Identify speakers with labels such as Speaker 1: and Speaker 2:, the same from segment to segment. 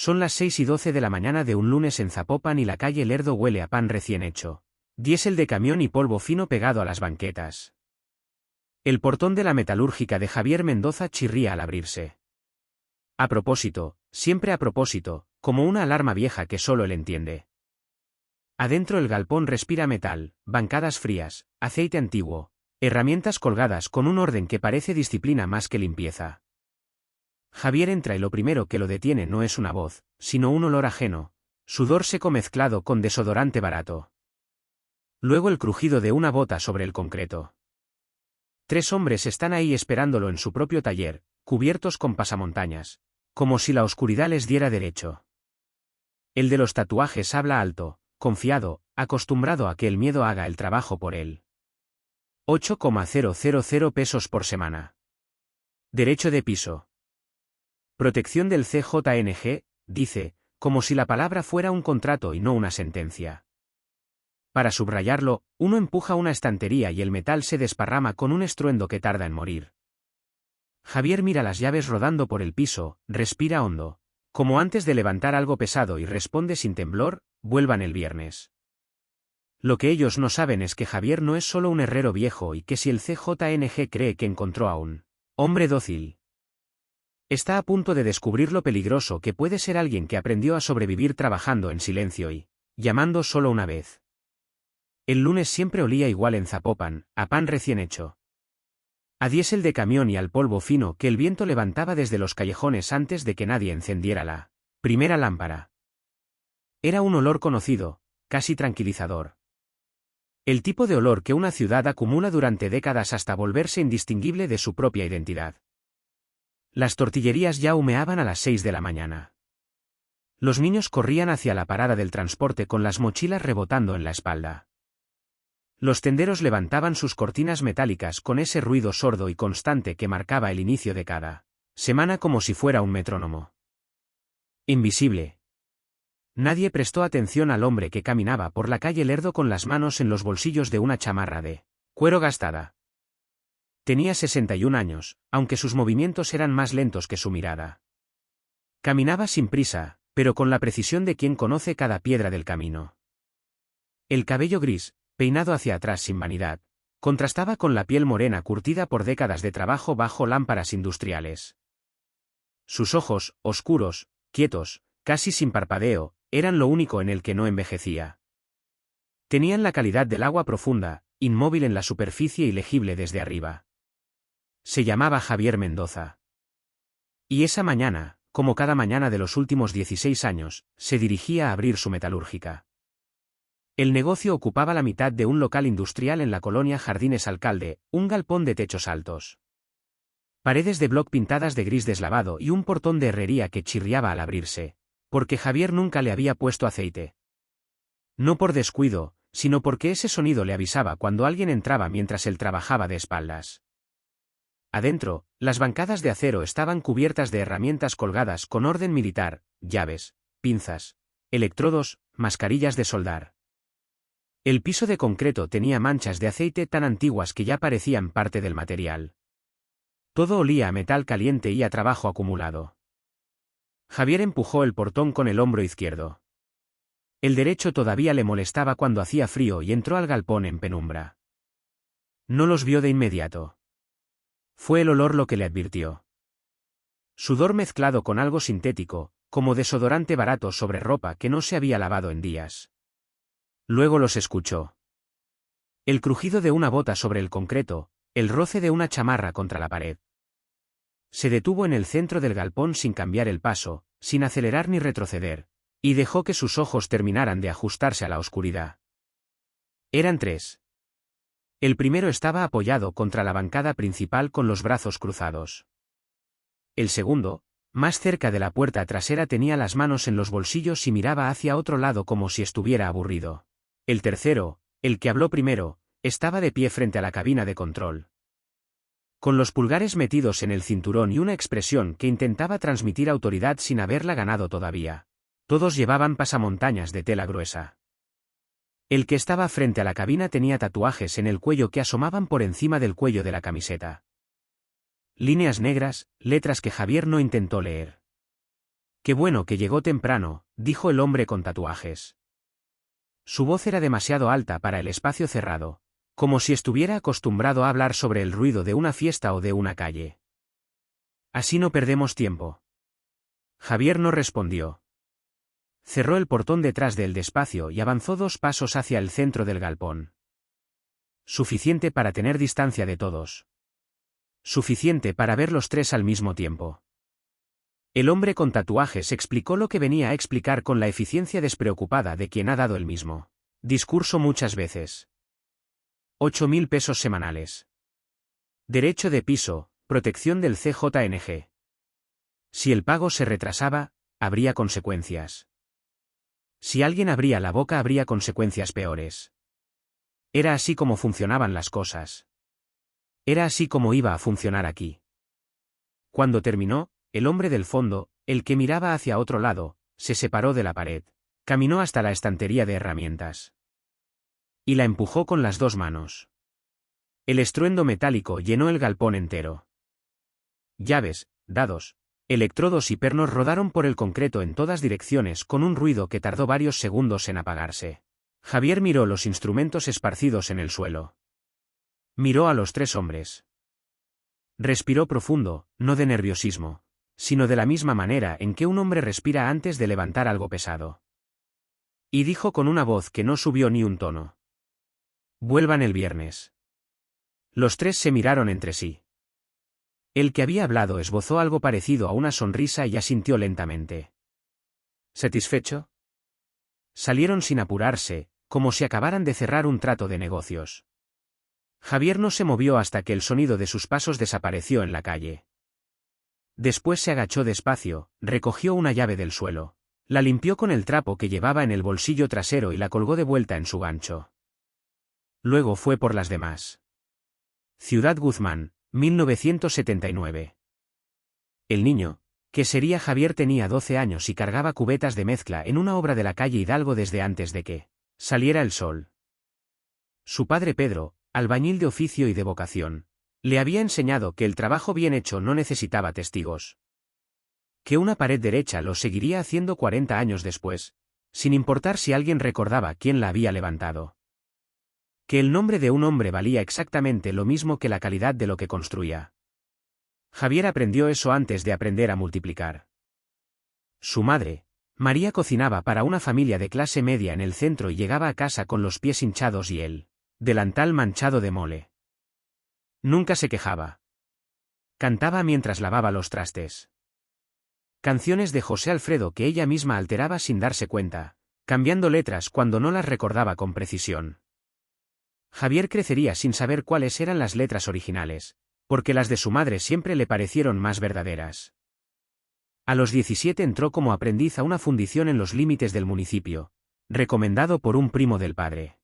Speaker 1: Son las 6:12 de la mañana de un lunes en Zapopan y la calle Lerdo huele a pan recién hecho. Diésel de camión y polvo fino pegado a las banquetas. El portón de la metalúrgica de Javier Mendoza chirría al abrirse. A propósito, siempre a propósito, como una alarma vieja que solo él entiende. Adentro el galpón respira metal, bancadas frías, aceite antiguo, herramientas colgadas con un orden que parece disciplina más que limpieza. Javier entra y lo primero que lo detiene no es una voz, sino un olor ajeno, sudor seco mezclado con desodorante barato. Luego el crujido de una bota sobre el concreto. 3 hombres están ahí esperándolo en su propio taller, cubiertos con pasamontañas, como si la oscuridad les diera derecho. El de los tatuajes habla alto, confiado, acostumbrado a que el miedo haga el trabajo por él. 8,000 pesos por semana. Derecho de piso. Protección del CJNG, dice, como si la palabra fuera un contrato y no una sentencia. Para subrayarlo, uno empuja una estantería y el metal se desparrama con un estruendo que tarda en morir. Javier mira las llaves rodando por el piso, respira hondo, como antes de levantar algo pesado y responde sin temblor, vuelvan el viernes. Lo que ellos no saben es que Javier no es solo un herrero viejo y que si el CJNG cree que encontró a un hombre dócil, está a punto de descubrir lo peligroso que puede ser alguien que aprendió a sobrevivir trabajando en silencio y llamando solo una vez. El lunes siempre olía igual en Zapopan, a pan recién hecho. A diésel de camión y al polvo fino que el viento levantaba desde los callejones antes de que nadie encendiera la primera lámpara. Era un olor conocido, casi tranquilizador. El tipo de olor que una ciudad acumula durante décadas hasta volverse indistinguible de su propia identidad. Las tortillerías ya humeaban a las 6 de la mañana. Los niños corrían hacia la parada del transporte con las mochilas rebotando en la espalda. Los tenderos levantaban sus cortinas metálicas con ese ruido sordo y constante que marcaba el inicio de cada semana como si fuera un metrónomo. Invisible. Nadie prestó atención al hombre que caminaba por la calle Lerdo con las manos en los bolsillos de una chamarra de cuero gastada. Tenía 61 años, aunque sus movimientos eran más lentos que su mirada. Caminaba sin prisa, pero con la precisión de quien conoce cada piedra del camino. El cabello gris, peinado hacia atrás sin vanidad, contrastaba con la piel morena curtida por décadas de trabajo bajo lámparas industriales. Sus ojos, oscuros, quietos, casi sin parpadeo, eran lo único en el que no envejecía. Tenían la calidad del agua profunda, inmóvil en la superficie y legible desde arriba. Se llamaba Javier Mendoza. Y esa mañana, como cada mañana de los últimos 16 años, se dirigía a abrir su metalúrgica. El negocio ocupaba la mitad de un local industrial en la colonia Jardines Alcalde, un galpón de techos altos. Paredes de bloc pintadas de gris deslavado y un portón de herrería que chirriaba al abrirse, porque Javier nunca le había puesto aceite. No por descuido, sino porque ese sonido le avisaba cuando alguien entraba mientras él trabajaba de espaldas. Adentro, las bancadas de acero estaban cubiertas de herramientas colgadas con orden militar, llaves, pinzas, electrodos, mascarillas de soldar. El piso de concreto tenía manchas de aceite tan antiguas que ya parecían parte del material. Todo olía a metal caliente y a trabajo acumulado. Javier empujó el portón con el hombro izquierdo. El derecho todavía le molestaba cuando hacía frío y entró al galpón en penumbra. No los vio de inmediato. Fue el olor lo que le advirtió. Sudor mezclado con algo sintético, como desodorante barato sobre ropa que no se había lavado en días. Luego los escuchó. El crujido de una bota sobre el concreto, el roce de una chamarra contra la pared. Se detuvo en el centro del galpón sin cambiar el paso, sin acelerar ni retroceder, y dejó que sus ojos terminaran de ajustarse a la oscuridad. Eran 3. El primero estaba apoyado contra la bancada principal con los brazos cruzados. El segundo, más cerca de la puerta trasera, tenía las manos en los bolsillos y miraba hacia otro lado como si estuviera aburrido. El tercero, el que habló primero, estaba de pie frente a la cabina de control. Con los pulgares metidos en el cinturón y una expresión que intentaba transmitir autoridad sin haberla ganado todavía. Todos llevaban pasamontañas de tela gruesa. El que estaba frente a la cabina tenía tatuajes en el cuello que asomaban por encima del cuello de la camiseta. Líneas negras, letras que Javier no intentó leer. Qué bueno que llegó temprano, dijo el hombre con tatuajes. Su voz era demasiado alta para el espacio cerrado, como si estuviera acostumbrado a hablar sobre el ruido de una fiesta o de una calle. Así no perdemos tiempo. Javier no respondió. Cerró el portón detrás del despacio y avanzó 2 pasos hacia el centro del galpón. Suficiente para tener distancia de todos. Suficiente para ver los 3 al mismo tiempo. El hombre con tatuajes explicó lo que venía a explicar con la eficiencia despreocupada de quien ha dado el mismo discurso muchas veces. 8.000 pesos semanales. Derecho de piso, protección del CJNG. Si el pago se retrasaba, habría consecuencias. Si alguien abría la boca habría consecuencias peores. Era así como funcionaban las cosas. Era así como iba a funcionar aquí. Cuando terminó, el hombre del fondo, el que miraba hacia otro lado, se separó de la pared, caminó hasta la estantería de herramientas. Y la empujó con las 2 manos. El estruendo metálico llenó el galpón entero. Llaves, dados, electrodos y pernos rodaron por el concreto en todas direcciones con un ruido que tardó varios segundos en apagarse. Javier miró los instrumentos esparcidos en el suelo. Miró a los 3 hombres. Respiró profundo, no de nerviosismo, sino de la misma manera en que un hombre respira antes de levantar algo pesado. Y dijo con una voz que no subió ni un tono: vuelvan el viernes. Los 3 se miraron entre sí. El que había hablado esbozó algo parecido a una sonrisa y asintió lentamente. ¿Satisfecho? Salieron sin apurarse, como si acabaran de cerrar un trato de negocios. Javier no se movió hasta que el sonido de sus pasos desapareció en la calle. Después se agachó despacio, recogió una llave del suelo, la limpió con el trapo que llevaba en el bolsillo trasero y la colgó de vuelta en su gancho. Luego fue por las demás. Ciudad Guzmán, 1979. El niño, que sería Javier, tenía 12 años y cargaba cubetas de mezcla en una obra de la calle Hidalgo desde antes de que saliera el sol. Su padre Pedro, albañil de oficio y de vocación, le había enseñado que el trabajo bien hecho no necesitaba testigos. Que una pared derecha lo seguiría haciendo 40 años después, sin importar si alguien recordaba quién la había levantado. Que el nombre de un hombre valía exactamente lo mismo que la calidad de lo que construía. Javier aprendió eso antes de aprender a multiplicar. Su madre, María, cocinaba para una familia de clase media en el centro y llegaba a casa con los pies hinchados y el delantal manchado de mole. Nunca se quejaba. Cantaba mientras lavaba los trastes. Canciones de José Alfredo que ella misma alteraba sin darse cuenta, cambiando letras cuando no las recordaba con precisión. Javier crecería sin saber cuáles eran las letras originales, porque las de su madre siempre le parecieron más verdaderas. A los 17 entró como aprendiz a una fundición en los límites del municipio, recomendado por un primo del padre.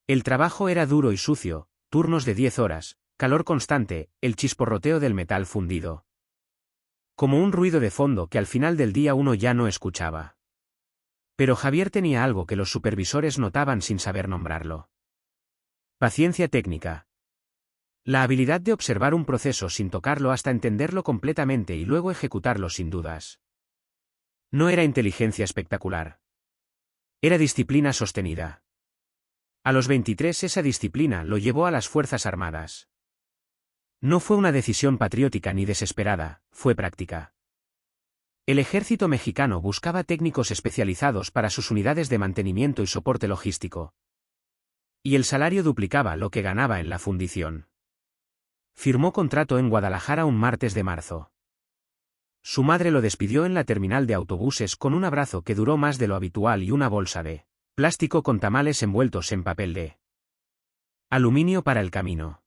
Speaker 1: El trabajo era duro y sucio, turnos de 10 horas, calor constante, el chisporroteo del metal fundido. Como un ruido de fondo que al final del día uno ya no escuchaba. Pero Javier tenía algo que los supervisores notaban sin saber nombrarlo. Paciencia técnica. La habilidad de observar un proceso sin tocarlo hasta entenderlo completamente y luego ejecutarlo sin dudas. No era inteligencia espectacular. Era disciplina sostenida. A los 23 esa disciplina lo llevó a las Fuerzas Armadas. No fue una decisión patriótica ni desesperada, fue práctica. El ejército mexicano buscaba técnicos especializados para sus unidades de mantenimiento y soporte logístico. Y el salario duplicaba lo que ganaba en la fundición. Firmó contrato en Guadalajara un martes de marzo. Su madre lo despidió en la terminal de autobuses con un abrazo que duró más de lo habitual y una bolsa de plástico con tamales envueltos en papel de aluminio para el camino.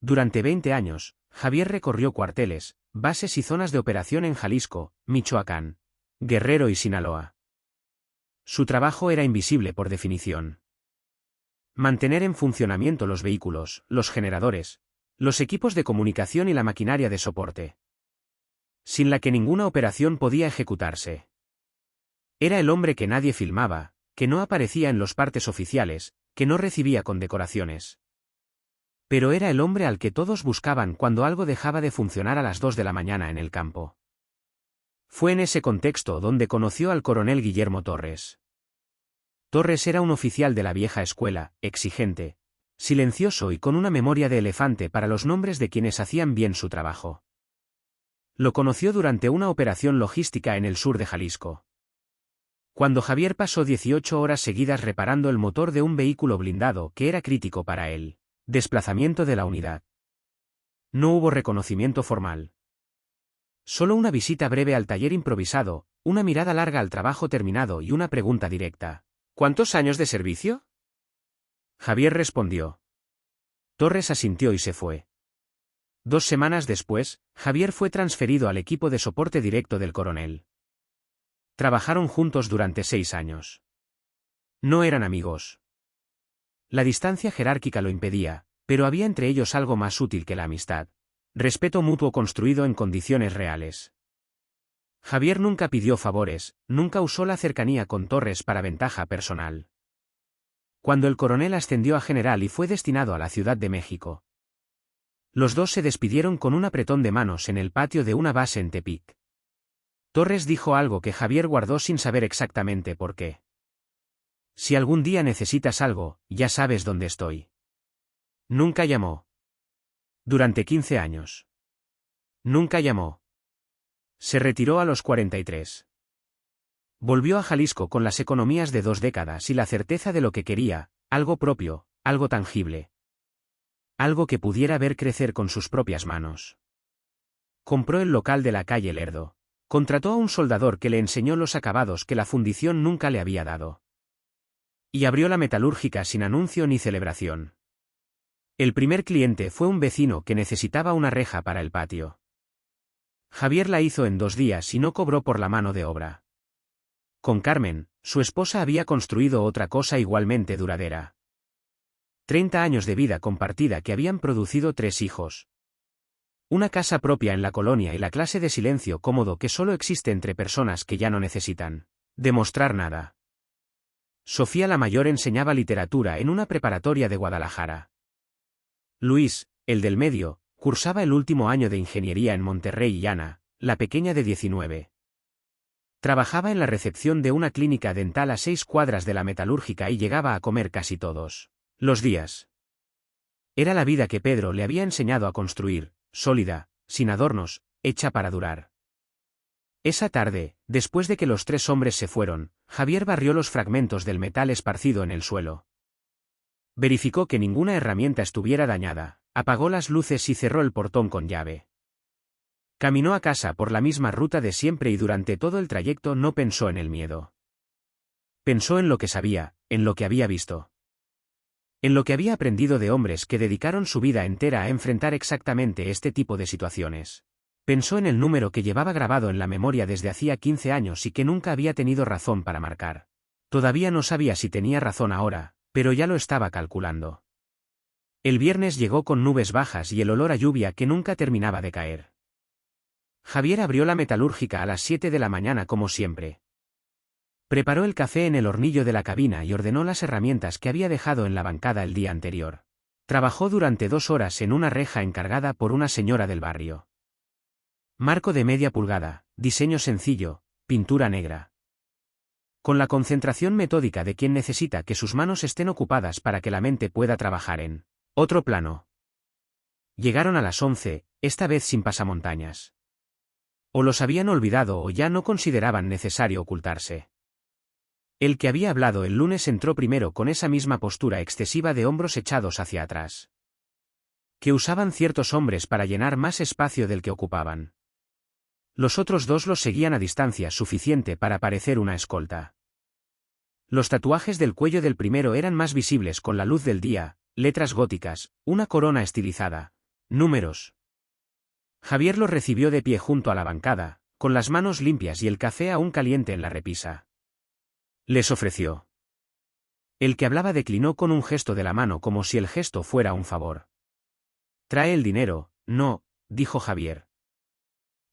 Speaker 1: Durante 20 años, Javier recorrió cuarteles, bases y zonas de operación en Jalisco, Michoacán, Guerrero y Sinaloa. Su trabajo era invisible por definición. Mantener en funcionamiento los vehículos, los generadores, los equipos de comunicación y la maquinaria de soporte, sin la que ninguna operación podía ejecutarse. Era el hombre que nadie filmaba, que no aparecía en los partes oficiales, que no recibía condecoraciones. Pero era el hombre al que todos buscaban cuando algo dejaba de funcionar a las 2 de la mañana en el campo. Fue en ese contexto donde conoció al coronel Guillermo Torres. Torres era un oficial de la vieja escuela, exigente, silencioso y con una memoria de elefante para los nombres de quienes hacían bien su trabajo. Lo conoció durante una operación logística en el sur de Jalisco. Cuando Javier pasó 18 horas seguidas reparando el motor de un vehículo blindado que era crítico para él. Desplazamiento de la unidad. No hubo reconocimiento formal. Solo una visita breve al taller improvisado, una mirada larga al trabajo terminado y una pregunta directa. ¿Cuántos años de servicio? Javier respondió. Torres asintió y se fue. 2 semanas después, Javier fue transferido al equipo de soporte directo del coronel. Trabajaron juntos durante 6 años. No eran amigos. La distancia jerárquica lo impedía, pero había entre ellos algo más útil que la amistad. Respeto mutuo construido en condiciones reales. Javier nunca pidió favores, nunca usó la cercanía con Torres para ventaja personal. Cuando el coronel ascendió a general y fue destinado a la Ciudad de México, los dos se despidieron con un apretón de manos en el patio de una base en Tepic. Torres dijo algo que Javier guardó sin saber exactamente por qué. Si algún día necesitas algo, ya sabes dónde estoy. Nunca llamó. Durante 15 años. Nunca llamó. Se retiró a los 43. Volvió a Jalisco con las economías de 2 décadas y la certeza de lo que quería, algo propio, algo tangible. Algo que pudiera ver crecer con sus propias manos. Compró el local de la calle Lerdo. Contrató a un soldador que le enseñó los acabados que la fundición nunca le había dado. Y abrió la metalúrgica sin anuncio ni celebración. El primer cliente fue un vecino que necesitaba una reja para el patio. Javier la hizo en 2 días y no cobró por la mano de obra. Con Carmen, su esposa, había construido otra cosa igualmente duradera. 30 años de vida compartida que habían producido 3 hijos. Una casa propia en la colonia y la clase de silencio cómodo que solo existe entre personas que ya no necesitan demostrar nada. Sofía la mayor enseñaba literatura en una preparatoria de Guadalajara. Luis, el del medio, cursaba el último año de ingeniería en Monterrey y Ana, la pequeña de 19. Trabajaba en la recepción de una clínica dental a 6 cuadras de la metalúrgica y llegaba a comer casi todos los días. Era la vida que Pedro le había enseñado a construir, sólida, sin adornos, hecha para durar. Esa tarde, después de que los 3 hombres se fueron, Javier barrió los fragmentos del metal esparcido en el suelo. Verificó que ninguna herramienta estuviera dañada, apagó las luces y cerró el portón con llave. Caminó a casa por la misma ruta de siempre y durante todo el trayecto no pensó en el miedo. Pensó en lo que sabía, en lo que había visto. En lo que había aprendido de hombres que dedicaron su vida entera a enfrentar exactamente este tipo de situaciones. Pensó en el número que llevaba grabado en la memoria desde hacía 15 años y que nunca había tenido razón para marcar. Todavía no sabía si tenía razón ahora, pero ya lo estaba calculando. El viernes llegó con nubes bajas y el olor a lluvia que nunca terminaba de caer. Javier abrió la metalúrgica a las 7 de la mañana como siempre. Preparó el café en el hornillo de la cabina y ordenó las herramientas que había dejado en la bancada el día anterior. Trabajó durante 2 horas en una reja encargada por una señora del barrio. Marco de media pulgada, diseño sencillo, pintura negra. Con la concentración metódica de quien necesita que sus manos estén ocupadas para que la mente pueda trabajar en otro plano. Llegaron a las 11, esta vez sin pasamontañas. O los habían olvidado o ya no consideraban necesario ocultarse. El que había hablado el lunes entró primero con esa misma postura excesiva de hombros echados hacia atrás. Que usaban ciertos hombres para llenar más espacio del que ocupaban. Los otros 2 los seguían a distancia suficiente para parecer una escolta. Los tatuajes del cuello del primero eran más visibles con la luz del día, letras góticas, una corona estilizada, números. Javier los recibió de pie junto a la bancada, con las manos limpias y el café aún caliente en la repisa. Les ofreció. El que hablaba declinó con un gesto de la mano como si el gesto fuera un favor. «Trae el dinero», «No», dijo Javier.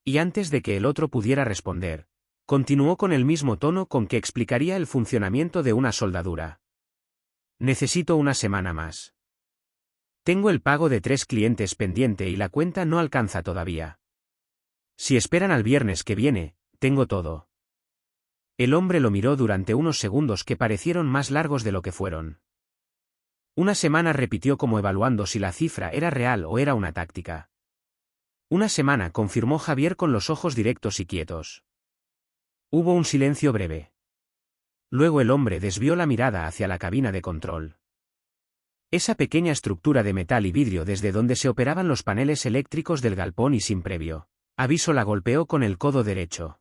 Speaker 1: Y antes de que el otro pudiera responder, continuó con el mismo tono con que explicaría el funcionamiento de una soldadura. «Necesito una semana más. Tengo el pago de 3 clientes pendiente y la cuenta no alcanza todavía. Si esperan al viernes que viene, tengo todo. El hombre lo miró durante unos segundos que parecieron más largos de lo que fueron. Una semana repitió como evaluando si la cifra era real o era una táctica. Una semana, confirmó Javier con los ojos directos y quietos. Hubo un silencio breve. Luego el hombre desvió la mirada hacia la cabina de control. Esa pequeña estructura de metal y vidrio desde donde se operaban los paneles eléctricos del galpón y sin previo aviso la golpeó con el codo derecho.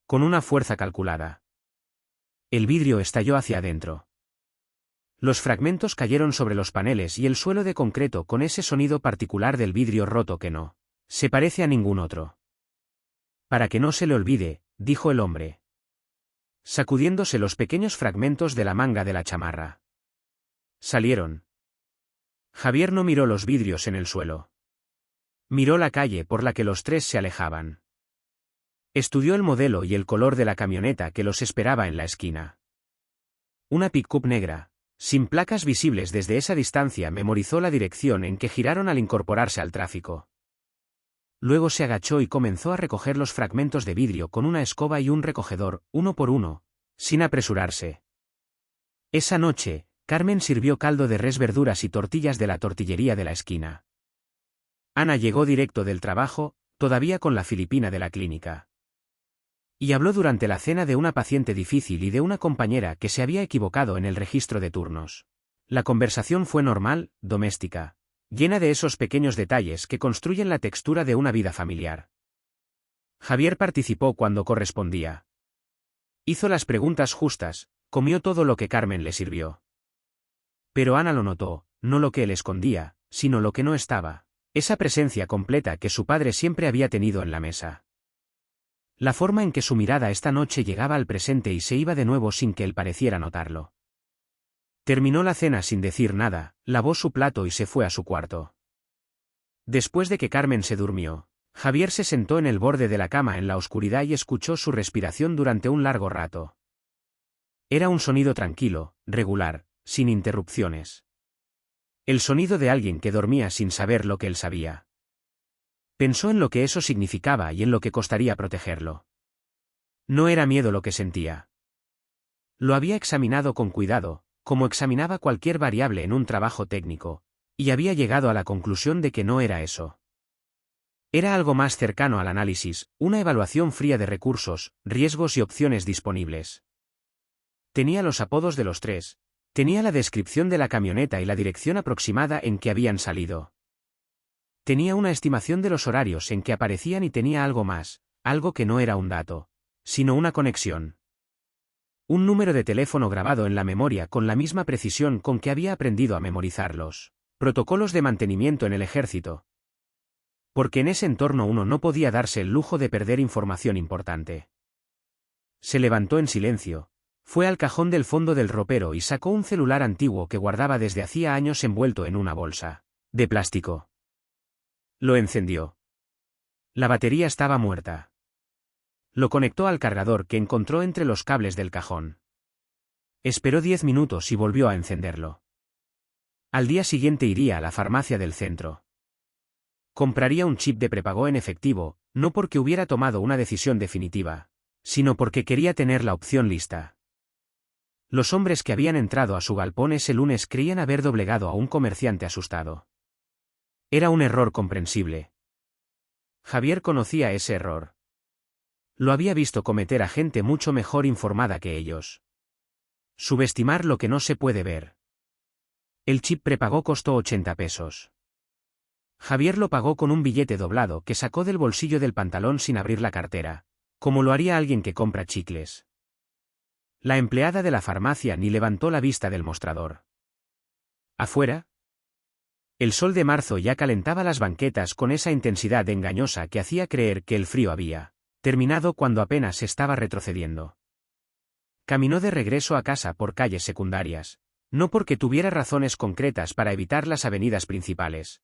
Speaker 1: Con una fuerza calculada. El vidrio estalló hacia adentro. Los fragmentos cayeron sobre los paneles y el suelo de concreto con ese sonido particular del vidrio roto que no se parece a ningún otro. Para que no se le olvide, dijo el hombre, sacudiéndose los pequeños fragmentos de la manga de la chamarra. Salieron. Javier no miró los vidrios en el suelo. Miró la calle por la que los tres se alejaban. Estudió el modelo y el color de la camioneta que los esperaba en la esquina. Una pick-up negra, sin placas visibles desde esa distancia, memorizó la dirección en que giraron al incorporarse al tráfico. Luego se agachó y comenzó a recoger los fragmentos de vidrio con una escoba y un recogedor, uno por uno, sin apresurarse. Esa noche, Carmen sirvió caldo de res, verduras y tortillas de la tortillería de la esquina. Ana llegó directo del trabajo, todavía con la filipina de la clínica. Y habló durante la cena de una paciente difícil y de una compañera que se había equivocado en el registro de turnos. La conversación fue normal, doméstica, llena de esos pequeños detalles que construyen la textura de una vida familiar. Javier participó cuando correspondía. Hizo las preguntas justas, comió todo lo que Carmen le sirvió. Pero Ana lo notó, no lo que él escondía, sino lo que no estaba, esa presencia completa que su padre siempre había tenido en la mesa. La forma en que su mirada esta noche llegaba al presente y se iba de nuevo sin que él pareciera notarlo. Terminó la cena sin decir nada, lavó su plato y se fue a su cuarto. Después de que Carmen se durmió, Javier se sentó en el borde de la cama en la oscuridad y escuchó su respiración durante un largo rato. Era un sonido tranquilo, regular, sin interrupciones. El sonido de alguien que dormía sin saber lo que él sabía. Pensó en lo que eso significaba y en lo que costaría protegerlo. No era miedo lo que sentía. Lo había examinado con cuidado, como examinaba cualquier variable en un trabajo técnico, y había llegado a la conclusión de que no era eso. Era algo más cercano al análisis, una evaluación fría de recursos, riesgos y opciones disponibles. Tenía los apodos de los tres, tenía la descripción de la camioneta y la dirección aproximada en que habían salido. Tenía una estimación de los horarios en que aparecían y tenía algo más, algo que no era un dato, sino una conexión. Un número de teléfono grabado en la memoria con la misma precisión con que había aprendido a memorizarlos. Protocolos de mantenimiento en el ejército. Porque en ese entorno uno no podía darse el lujo de perder información importante. Se levantó en silencio, fue al cajón del fondo del ropero y sacó un celular antiguo que guardaba desde hacía años envuelto en una bolsa de plástico. Lo encendió. La batería estaba muerta. Lo conectó al cargador que encontró entre los cables del cajón. Esperó 10 minutos y volvió a encenderlo. Al día siguiente iría a la farmacia del centro. Compraría un chip de prepago en efectivo, no porque hubiera tomado una decisión definitiva, sino porque quería tener la opción lista. Los hombres que habían entrado a su galpón ese lunes creían haber doblegado a un comerciante asustado. Era un error comprensible. Javier conocía ese error. Lo había visto cometer a gente mucho mejor informada que ellos. Subestimar lo que no se puede ver. El chip prepago costó 80 pesos. Javier lo pagó con un billete doblado que sacó del bolsillo del pantalón sin abrir la cartera, como lo haría alguien que compra chicles. La empleada de la farmacia ni levantó la vista del mostrador. Afuera, el sol de marzo ya calentaba las banquetas con esa intensidad engañosa que hacía creer que el frío había terminado cuando apenas estaba retrocediendo. Caminó de regreso a casa por calles secundarias, no porque tuviera razones concretas para evitar las avenidas principales,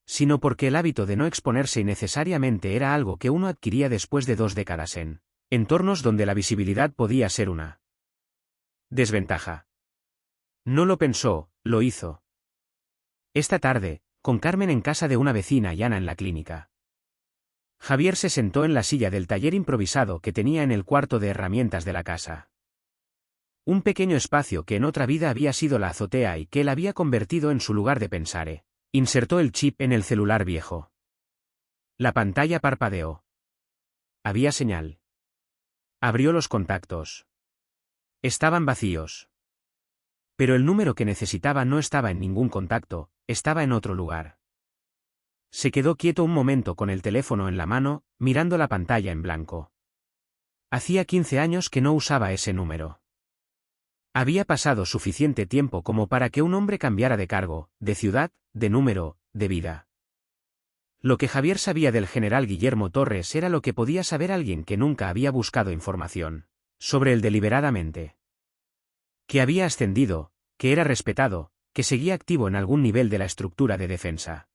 Speaker 1: sino porque el hábito de no exponerse innecesariamente era algo que uno adquiría después de 2 décadas en entornos donde la visibilidad podía ser una desventaja. No lo pensó, lo hizo. Esta tarde, con Carmen en casa de una vecina y Ana en la clínica. Javier se sentó en la silla del taller improvisado que tenía en el cuarto de herramientas de la casa. Un pequeño espacio que en otra vida había sido la azotea y que él había convertido en su lugar de pensar. Insertó el chip en el celular viejo. La pantalla parpadeó. Había señal. Abrió los contactos. Estaban vacíos. Pero el número que necesitaba no estaba en ningún contacto, estaba en otro lugar. Se quedó quieto un momento con el teléfono en la mano, mirando la pantalla en blanco. Hacía 15 años que no usaba ese número. Había pasado suficiente tiempo como para que un hombre cambiara de cargo, de ciudad, de número, de vida. Lo que Javier sabía del general Guillermo Torres era lo que podía saber alguien que nunca había buscado información sobre él deliberadamente. Que había ascendido, que era respetado, que seguía activo en algún nivel de la estructura de defensa.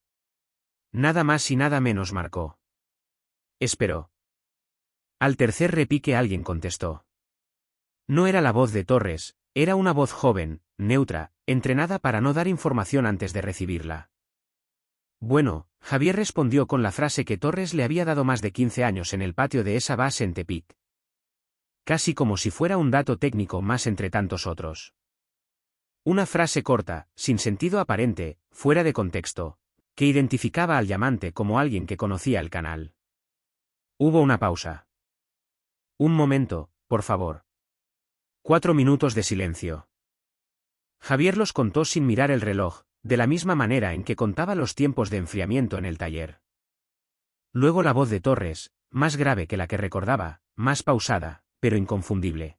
Speaker 1: Nada más y nada menos marcó. Esperó. Al tercer repique alguien contestó. No era la voz de Torres, era una voz joven, neutra, entrenada para no dar información antes de recibirla. Bueno, Javier respondió con la frase que Torres le había dado más de 15 años en el patio de esa base en Tepic. Casi como si fuera un dato técnico más entre tantos otros. Una frase corta, sin sentido aparente, fuera de contexto, que identificaba al llamante como alguien que conocía el canal. Hubo una pausa. Un momento, por favor. 4 minutos de silencio. Javier los contó sin mirar el reloj, de la misma manera en que contaba los tiempos de enfriamiento en el taller. Luego la voz de Torres, más grave que la que recordaba, más pausada, pero inconfundible.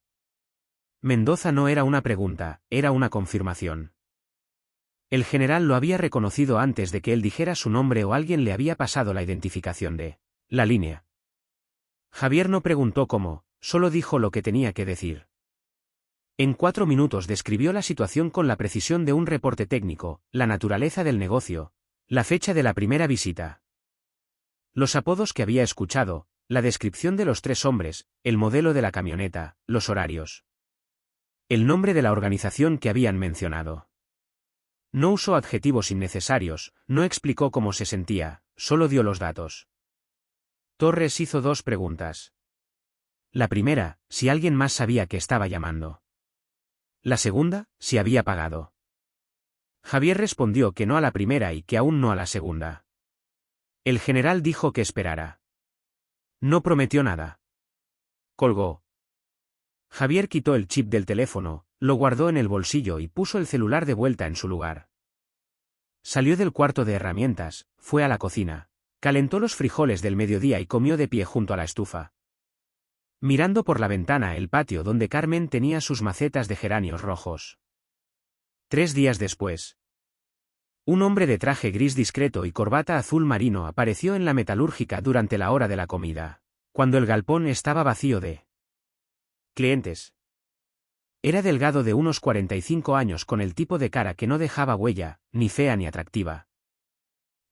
Speaker 1: Mendoza no era una pregunta, era una confirmación. El general lo había reconocido antes de que él dijera su nombre o alguien le había pasado la identificación de la línea. Javier no preguntó cómo, solo dijo lo que tenía que decir. En 4 minutos describió la situación con la precisión de un reporte técnico, la naturaleza del negocio, la fecha de la primera visita, los apodos que había escuchado, la descripción de los 3 hombres, el modelo de la camioneta, los horarios. El nombre de la organización que habían mencionado. No usó adjetivos innecesarios, no explicó cómo se sentía, solo dio los datos. Torres hizo 2 preguntas. La primera, si alguien más sabía que estaba llamando. La segunda, si había pagado. Javier respondió que no a la primera y que aún no a la segunda. El general dijo que esperara. No prometió nada. Colgó. Javier quitó el chip del teléfono, lo guardó en el bolsillo y puso el celular de vuelta en su lugar. Salió del cuarto de herramientas, fue a la cocina, calentó los frijoles del mediodía y comió de pie junto a la estufa. Mirando por la ventana el patio donde Carmen tenía sus macetas de geranios rojos. 3 días después. Un hombre de traje gris discreto y corbata azul marino apareció en la metalúrgica durante la hora de la comida, cuando el galpón estaba vacío de clientes. Era delgado de unos 45 años con el tipo de cara que no dejaba huella, ni fea ni atractiva.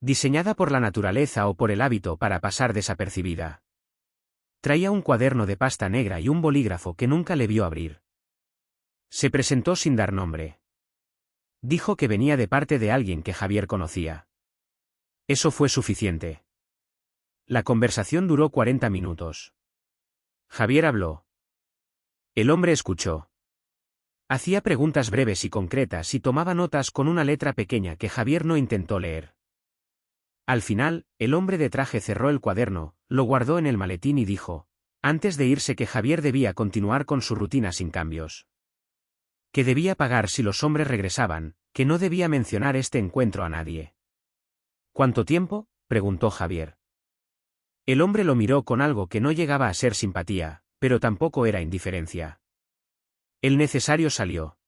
Speaker 1: Diseñada por la naturaleza o por el hábito para pasar desapercibida. Traía un cuaderno de pasta negra y un bolígrafo que nunca le vio abrir. Se presentó sin dar nombre. Dijo que venía de parte de alguien que Javier conocía. Eso fue suficiente. La conversación duró 40 minutos. Javier habló. El hombre escuchó. Hacía preguntas breves y concretas y tomaba notas con una letra pequeña que Javier no intentó leer. Al final, el hombre de traje cerró el cuaderno, lo guardó en el maletín y dijo, antes de irse, que Javier debía continuar con su rutina sin cambios. Que debía pagar si los hombres regresaban, que no debía mencionar este encuentro a nadie. ¿Cuánto tiempo?, preguntó Javier. El hombre lo miró con algo que no llegaba a ser simpatía, pero tampoco era indiferencia. El necesario salió.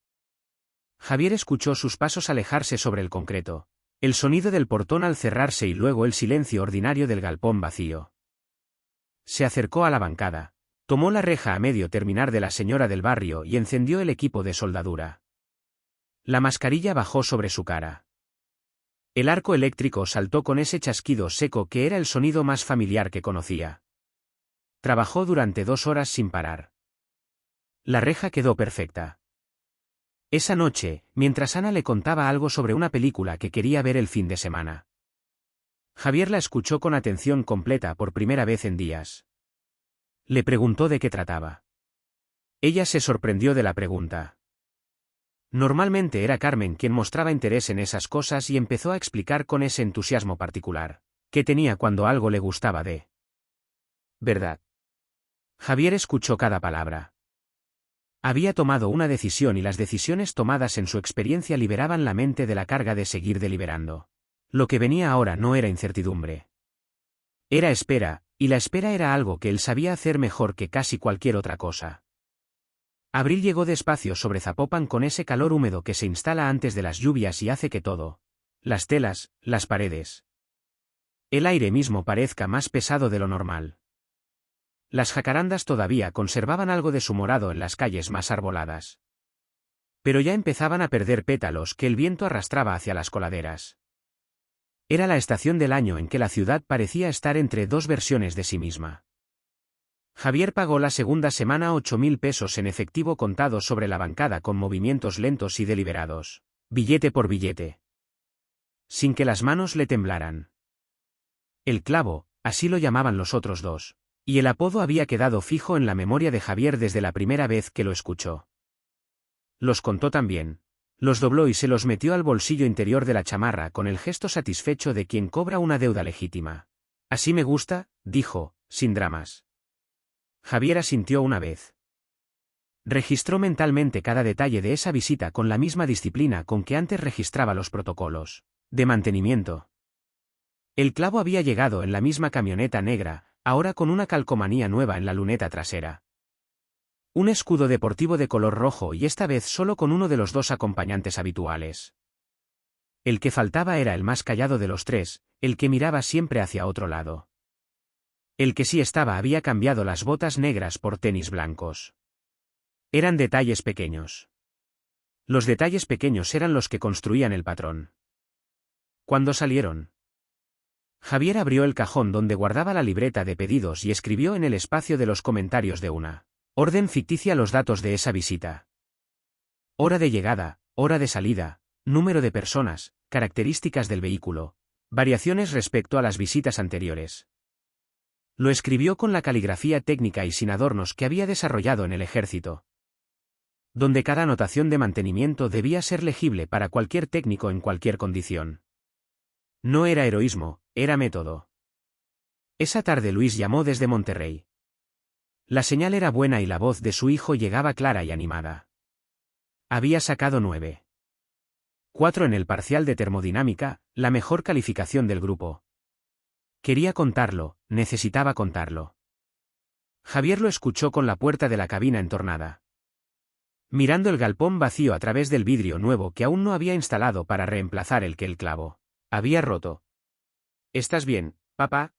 Speaker 1: Javier escuchó sus pasos alejarse sobre el concreto, el sonido del portón al cerrarse y luego el silencio ordinario del galpón vacío. Se acercó a la bancada, tomó la reja a medio terminar de la señora del barrio y encendió el equipo de soldadura. La mascarilla bajó sobre su cara. El arco eléctrico saltó con ese chasquido seco que era el sonido más familiar que conocía. Trabajó durante 2 horas sin parar. La reja quedó perfecta. Esa noche, mientras Ana le contaba algo sobre una película que quería ver el fin de semana, Javier la escuchó con atención completa por primera vez en días. Le preguntó de qué trataba. Ella se sorprendió de la pregunta. Normalmente era Carmen quien mostraba interés en esas cosas y empezó a explicar con ese entusiasmo particular que tenía cuando algo le gustaba de verdad. Javier escuchó cada palabra. Había tomado una decisión y las decisiones tomadas en su experiencia liberaban la mente de la carga de seguir deliberando. Lo que venía ahora no era incertidumbre. Era espera, y la espera era algo que él sabía hacer mejor que casi cualquier otra cosa. Abril llegó despacio sobre Zapopan con ese calor húmedo que se instala antes de las lluvias y hace que todo, las telas, las paredes, el aire mismo parezca más pesado de lo normal. Las jacarandas todavía conservaban algo de su morado en las calles más arboladas. Pero ya empezaban a perder pétalos que el viento arrastraba hacia las coladeras. Era la estación del año en que la ciudad parecía estar entre dos versiones de sí misma. Javier pagó la segunda semana 8.000 pesos en efectivo contado sobre la bancada con movimientos lentos y deliberados, billete por billete, sin que las manos le temblaran. El clavo, así lo llamaban los otros dos, y el apodo había quedado fijo en la memoria de Javier desde la primera vez que lo escuchó. Los contó también. Los dobló y se los metió al bolsillo interior de la chamarra con el gesto satisfecho de quien cobra una deuda legítima. Así me gusta, dijo, sin dramas. Javier asintió una vez. Registró mentalmente cada detalle de esa visita con la misma disciplina con que antes registraba los protocolos de mantenimiento. El clavo había llegado en la misma camioneta negra, ahora con una calcomanía nueva en la luneta trasera. Un escudo deportivo de color rojo y esta vez solo con uno de los dos acompañantes habituales. El que faltaba era el más callado de los tres, el que miraba siempre hacia otro lado. El que sí estaba había cambiado las botas negras por tenis blancos. Eran detalles pequeños. Los detalles pequeños eran los que construían el patrón. ¿Cuándo salieron? Javier abrió el cajón donde guardaba la libreta de pedidos y escribió en el espacio de los comentarios de una orden ficticia los datos de esa visita. Hora de llegada, hora de salida, número de personas, características del vehículo, variaciones respecto a las visitas anteriores. Lo escribió con la caligrafía técnica y sin adornos que había desarrollado en el ejército, donde cada anotación de mantenimiento debía ser legible para cualquier técnico en cualquier condición. No era heroísmo, era método. Esa tarde Luis llamó desde Monterrey. La señal era buena y la voz de su hijo llegaba clara y animada. Había sacado 9,4 en el parcial de termodinámica, la mejor calificación del grupo. Quería contarlo, necesitaba contarlo. Javier lo escuchó con la puerta de la cabina entornada, mirando el galpón vacío a través del vidrio nuevo que aún no había instalado para reemplazar el que el clavo había roto. ¿Estás bien, papá?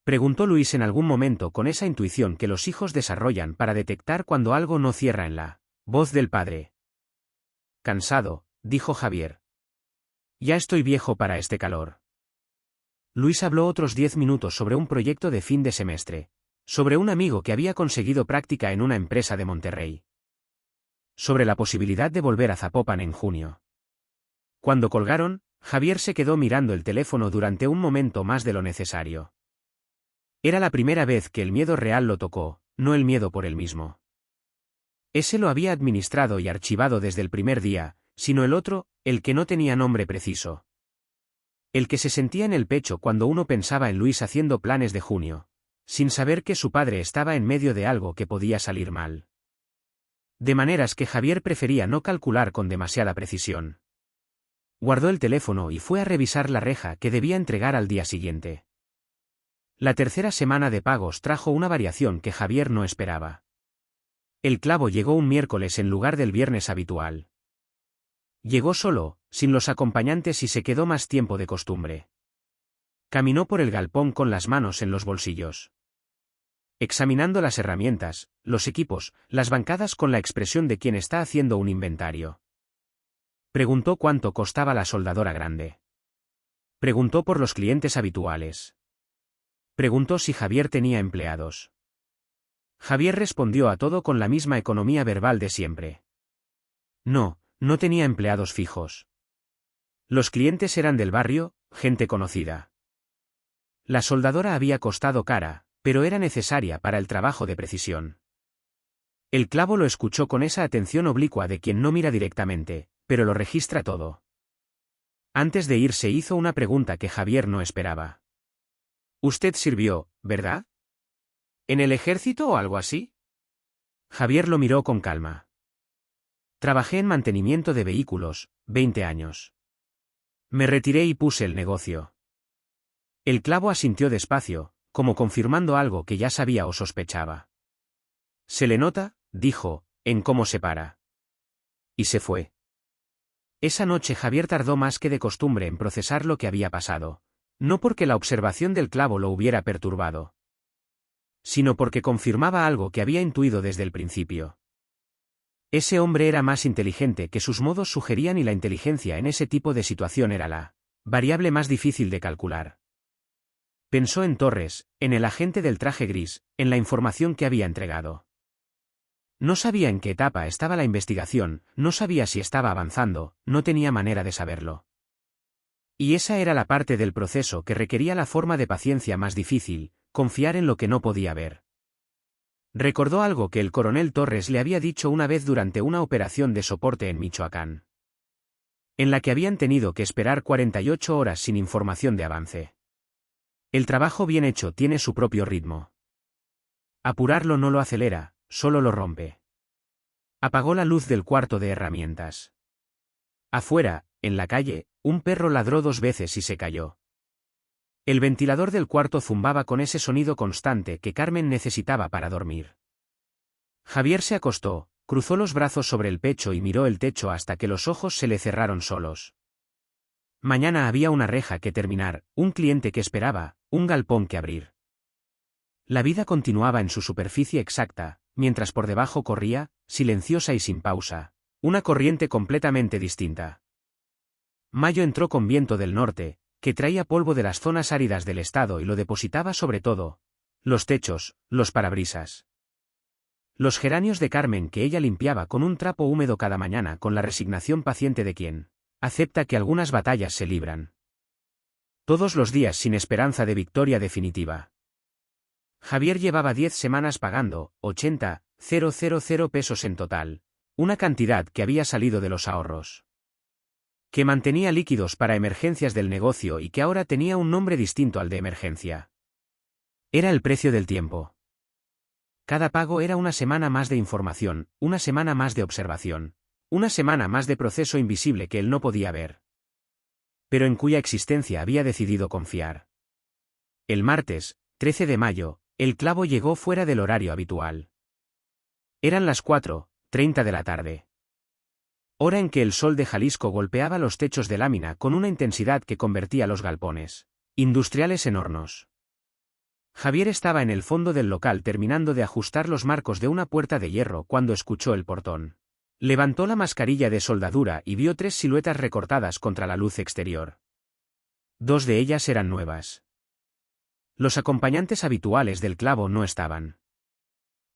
Speaker 1: Preguntó Luis en algún momento con esa intuición que los hijos desarrollan para detectar cuando algo no cierra en la voz del padre. Cansado, dijo Javier. Ya estoy viejo para este calor. Luis habló otros 10 minutos sobre un proyecto de fin de semestre, sobre un amigo que había conseguido práctica en una empresa de Monterrey, sobre la posibilidad de volver a Zapopan en junio. Cuando colgaron, Javier se quedó mirando el teléfono durante un momento más de lo necesario. Era la primera vez que el miedo real lo tocó, no el miedo por él mismo. Ese lo había administrado y archivado desde el primer día, sino el otro, el que no tenía nombre preciso. El que se sentía en el pecho cuando uno pensaba en Luis haciendo planes de junio, sin saber que su padre estaba en medio de algo que podía salir mal. De maneras que Javier prefería no calcular con demasiada precisión. Guardó el teléfono y fue a revisar la reja que debía entregar al día siguiente. La tercera semana de pagos trajo una variación que Javier no esperaba. El clavo llegó un miércoles en lugar del viernes habitual. Llegó solo, sin los acompañantes y se quedó más tiempo de costumbre. Caminó por el galpón con las manos en los bolsillos, examinando las herramientas, los equipos, las bancadas con la expresión de quien está haciendo un inventario. Preguntó cuánto costaba la soldadora grande. Preguntó por los clientes habituales. Preguntó si Javier tenía empleados. Javier respondió a todo con la misma economía verbal de siempre. No, no tenía empleados fijos. Los clientes eran del barrio, gente conocida. La soldadora había costado cara, pero era necesaria para el trabajo de precisión. El clavo lo escuchó con esa atención oblicua de quien no mira directamente, pero lo registra todo. Antes de irse hizo una pregunta que Javier no esperaba. «Usted sirvió, ¿verdad? ¿En el ejército o algo así?» Javier lo miró con calma. «Trabajé en mantenimiento de vehículos, 20 años. Me retiré y puse el negocio». El clavo asintió despacio, como confirmando algo que ya sabía o sospechaba. «Se le nota», dijo, «en cómo se para». Y se fue. Esa noche Javier tardó más que de costumbre en procesar lo que había pasado, no porque la observación del clavo lo hubiera perturbado, sino porque confirmaba algo que había intuido desde el principio. Ese hombre era más inteligente que sus modos sugerían y la inteligencia en ese tipo de situación era la variable más difícil de calcular. Pensó en Torres, en el agente del traje gris, en la información que había entregado. No sabía en qué etapa estaba la investigación, no sabía si estaba avanzando, no tenía manera de saberlo. Y esa era la parte del proceso que requería la forma de paciencia más difícil, confiar en lo que no podía ver. Recordó algo que el coronel Torres le había dicho una vez durante una operación de soporte en Michoacán, en la que habían tenido que esperar 48 horas sin información de avance. El trabajo bien hecho tiene su propio ritmo. Apurarlo no lo acelera, solo lo rompe. Apagó la luz del cuarto de herramientas. Afuera, en la calle, un perro ladró 2 veces y se cayó. El ventilador del cuarto zumbaba con ese sonido constante que Carmen necesitaba para dormir. Javier se acostó, cruzó los brazos sobre el pecho y miró el techo hasta que los ojos se le cerraron solos. Mañana había una reja que terminar, un cliente que esperaba, un galpón que abrir. La vida continuaba en su superficie exacta, mientras por debajo corría, silenciosa y sin pausa, una corriente completamente distinta. Mayo entró con viento del norte, que traía polvo de las zonas áridas del estado y lo depositaba sobre todo, los techos, los parabrisas. Los geranios de Carmen que ella limpiaba con un trapo húmedo cada mañana con la resignación paciente de quien acepta que algunas batallas se libran todos los días sin esperanza de victoria definitiva. Javier llevaba 10 semanas pagando 80,000 pesos en total, una cantidad que había salido de los ahorros, que mantenía líquidos para emergencias del negocio y que ahora tenía un nombre distinto al de emergencia. Era el precio del tiempo. Cada pago era una semana más de información, una semana más de observación, una semana más de proceso invisible que él no podía ver, pero en cuya existencia había decidido confiar. El martes, 13 de mayo, el clavo llegó fuera del horario habitual. Eran las 4:30 de la tarde. Hora en que el sol de Jalisco golpeaba los techos de lámina con una intensidad que convertía los galpones industriales en hornos. Javier estaba en el fondo del local terminando de ajustar los marcos de una puerta de hierro cuando escuchó el portón. Levantó la mascarilla de soldadura y vio 3 siluetas recortadas contra la luz exterior. 2 de ellas eran nuevas. Los acompañantes habituales del clavo no estaban.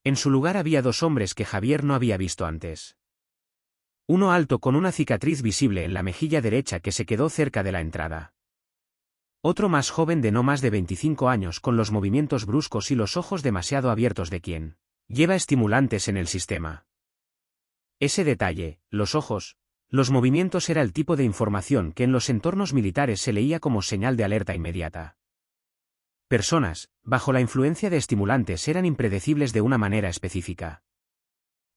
Speaker 1: En su lugar había 2 hombres que Javier no había visto antes. Uno alto con una cicatriz visible en la mejilla derecha que se quedó cerca de la entrada. Otro más joven de no más de 25 años con los movimientos bruscos y los ojos demasiado abiertos de quien lleva estimulantes en el sistema. Ese detalle, los ojos, los movimientos era el tipo de información que en los entornos militares se leía como señal de alerta inmediata. Personas, bajo la influencia de estimulantes eran impredecibles de una manera específica.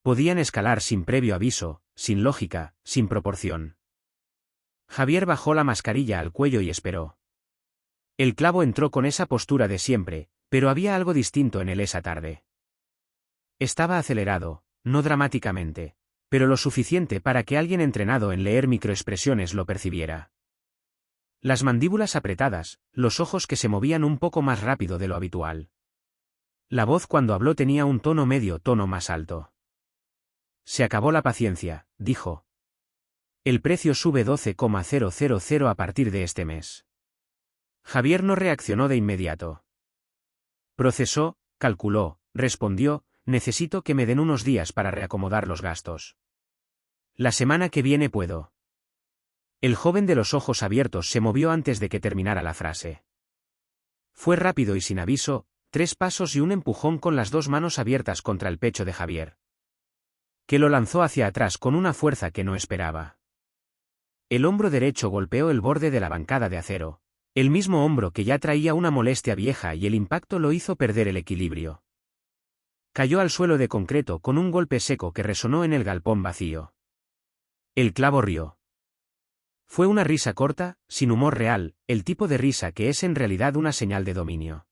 Speaker 1: Podían escalar sin previo aviso, sin lógica, sin proporción. Javier bajó la mascarilla al cuello y esperó. El clavo entró con esa postura de siempre, pero había algo distinto en él esa tarde. Estaba acelerado, no dramáticamente, pero lo suficiente para que alguien entrenado en leer microexpresiones lo percibiera. Las mandíbulas apretadas, los ojos que se movían un poco más rápido de lo habitual. La voz cuando habló tenía un tono medio tono más alto. Se acabó la paciencia, dijo. El precio sube 12,000 a partir de este mes. Javier no reaccionó de inmediato. Procesó, calculó, respondió, necesito que me den unos días para reacomodar los gastos. La semana que viene puedo. El joven de los ojos abiertos se movió antes de que terminara la frase. Fue rápido y sin aviso, 3 pasos y un empujón con las 2 manos abiertas contra el pecho de Javier, que lo lanzó hacia atrás con una fuerza que no esperaba. El hombro derecho golpeó el borde de la bancada de acero, el mismo hombro que ya traía una molestia vieja, y el impacto lo hizo perder el equilibrio. Cayó al suelo de concreto con un golpe seco que resonó en el galpón vacío. El clavo rió. Fue una risa corta, sin humor real, el tipo de risa que es en realidad una señal de dominio.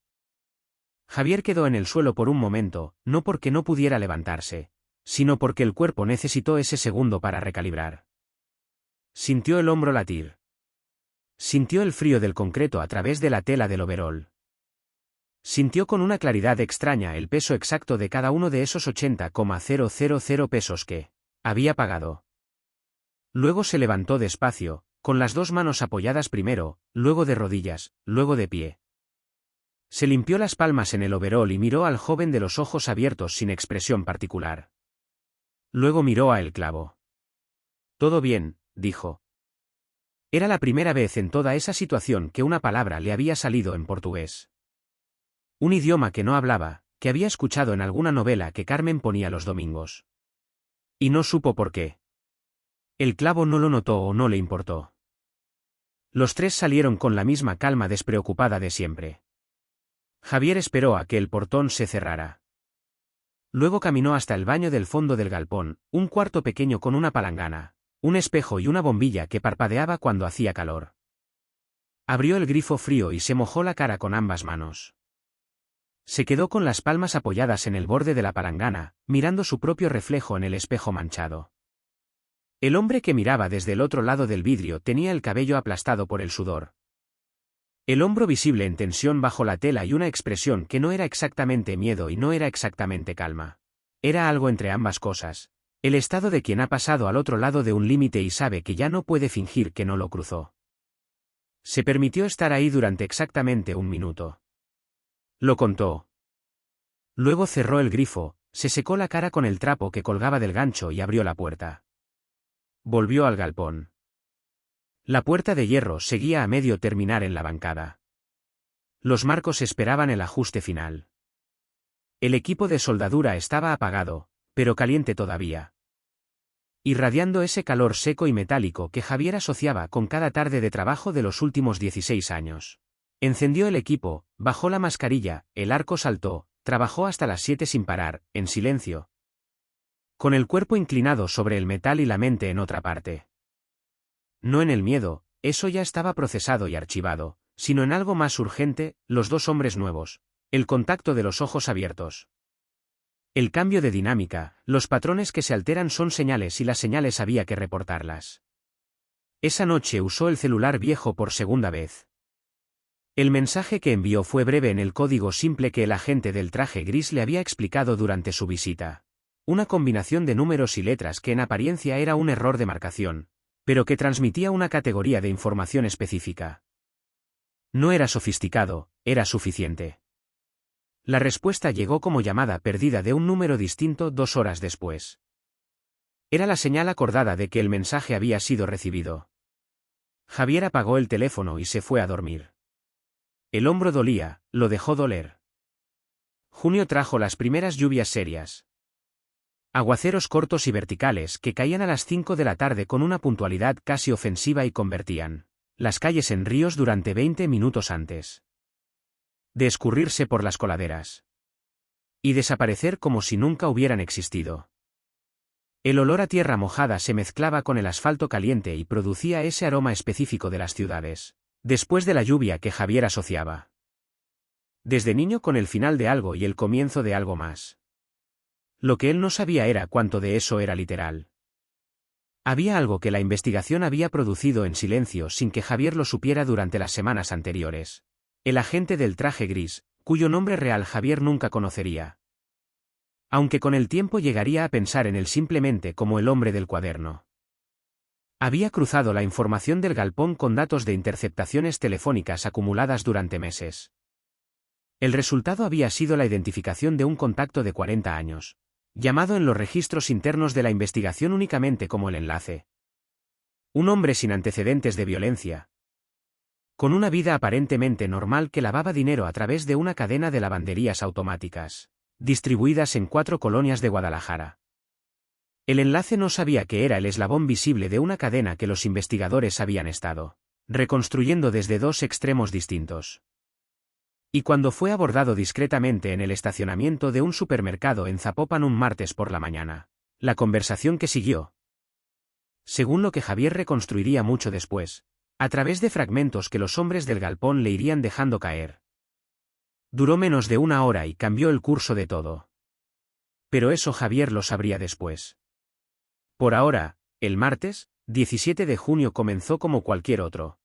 Speaker 1: Javier quedó en el suelo por un momento, no porque no pudiera levantarse, sino porque el cuerpo necesitó ese segundo para recalibrar. Sintió el hombro latir. Sintió el frío del concreto a través de la tela del overol. Sintió con una claridad extraña el peso exacto de cada uno de esos 80,000 pesos que había pagado. Luego se levantó despacio, con las 2 manos apoyadas primero, luego de rodillas, luego de pie. Se limpió las palmas en el overol y miró al joven de los ojos abiertos sin expresión particular. Luego miró a el clavo. «Todo bien», dijo. Era la primera vez en toda esa situación que una palabra le había salido en portugués. Un idioma que no hablaba, que había escuchado en alguna novela que Carmen ponía los domingos. Y no supo por qué. El clavo no lo notó o no le importó. Los 3 salieron con la misma calma despreocupada de siempre. Javier esperó a que el portón se cerrara. Luego caminó hasta el baño del fondo del galpón, un cuarto pequeño con una palangana, un espejo y una bombilla que parpadeaba cuando hacía calor. Abrió el grifo frío y se mojó la cara con ambas manos. Se quedó con las palmas apoyadas en el borde de la palangana, mirando su propio reflejo en el espejo manchado. El hombre que miraba desde el otro lado del vidrio tenía el cabello aplastado por el sudor. El hombro visible en tensión bajo la tela y una expresión que no era exactamente miedo y no era exactamente calma. Era algo entre ambas cosas, el estado de quien ha pasado al otro lado de un límite y sabe que ya no puede fingir que no lo cruzó. Se permitió estar ahí durante exactamente 1 minuto. Lo contó. Luego cerró el grifo, se secó la cara con el trapo que colgaba del gancho y abrió la puerta. Volvió al galpón. La puerta de hierro seguía a medio terminar en la bancada. Los marcos esperaban el ajuste final. El equipo de soldadura estaba apagado, pero caliente todavía, irradiando ese calor seco y metálico que Javier asociaba con cada tarde de trabajo de los últimos 16 años. Encendió el equipo, bajó la mascarilla, el arco saltó, trabajó hasta las 7 sin parar, en silencio, con el cuerpo inclinado sobre el metal y la mente en otra parte. No en el miedo, eso ya estaba procesado y archivado, sino en algo más urgente, los 2 hombres nuevos, el contacto de los ojos abiertos. El cambio de dinámica, los patrones que se alteran son señales y las señales había que reportarlas. Esa noche usó el celular viejo por segunda vez. El mensaje que envió fue breve en el código simple que el agente del traje gris le había explicado durante su visita. Una combinación de números y letras que en apariencia era un error de marcación, pero que transmitía una categoría de información específica. No era sofisticado, era suficiente. La respuesta llegó como llamada perdida de un número distinto 2 horas después. Era la señal acordada de que el mensaje había sido recibido. Javier apagó el teléfono y se fue a dormir. El hombro dolía, lo dejó doler. Junio trajo las primeras lluvias serias. Aguaceros cortos y verticales que caían a las 5 de la tarde con una puntualidad casi ofensiva y convertían las calles en ríos durante 20 minutos antes de escurrirse por las coladeras y desaparecer como si nunca hubieran existido. El olor a tierra mojada se mezclaba con el asfalto caliente y producía ese aroma específico de las ciudades, después de la lluvia que Javier asociaba desde niño con el final de algo y el comienzo de algo más. Lo que él no sabía era cuánto de eso era literal. Había algo que la investigación había producido en silencio sin que Javier lo supiera durante las semanas anteriores. El agente del traje gris, cuyo nombre real Javier nunca conocería. Aunque con el tiempo llegaría a pensar en él simplemente como el hombre del cuaderno. Había cruzado la información del galpón con datos de interceptaciones telefónicas acumuladas durante meses. El resultado había sido la identificación de un contacto de 40 años. Llamado en los registros internos de la investigación únicamente como el enlace. Un hombre sin antecedentes de violencia. con una vida aparentemente normal que lavaba dinero a través de una cadena de lavanderías automáticas, distribuidas en 4 colonias de Guadalajara. El enlace no sabía que era el eslabón visible de una cadena que los investigadores habían estado reconstruyendo desde 2 extremos distintos. Y cuando fue abordado discretamente en el estacionamiento de un supermercado en Zapopan un martes por la mañana, la conversación que siguió, según lo que Javier reconstruiría mucho después, a través de fragmentos que los hombres del galpón le irían dejando caer, duró menos de 1 hora y cambió el curso de todo. Pero eso Javier lo sabría después. Por ahora, el martes, 17 de junio comenzó como cualquier otro.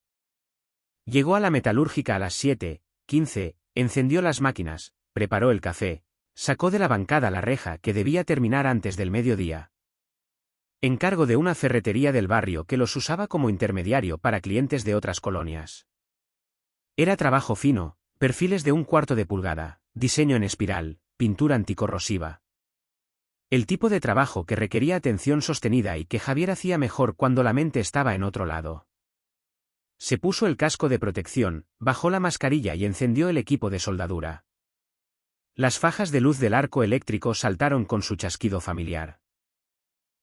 Speaker 1: Llegó a la metalúrgica a las 7:15, encendió las máquinas, preparó el café, sacó de la bancada la reja que debía terminar antes del mediodía. Encargo de una ferretería del barrio que los usaba como intermediario para clientes de otras colonias. Era trabajo fino, perfiles de 1/4 de pulgada, diseño en espiral, pintura anticorrosiva. El tipo de trabajo que requería atención sostenida y que Javier hacía mejor cuando la mente estaba en otro lado. Se puso el casco de protección, bajó la mascarilla y encendió el equipo de soldadura. Las fajas de luz del arco eléctrico saltaron con su chasquido familiar.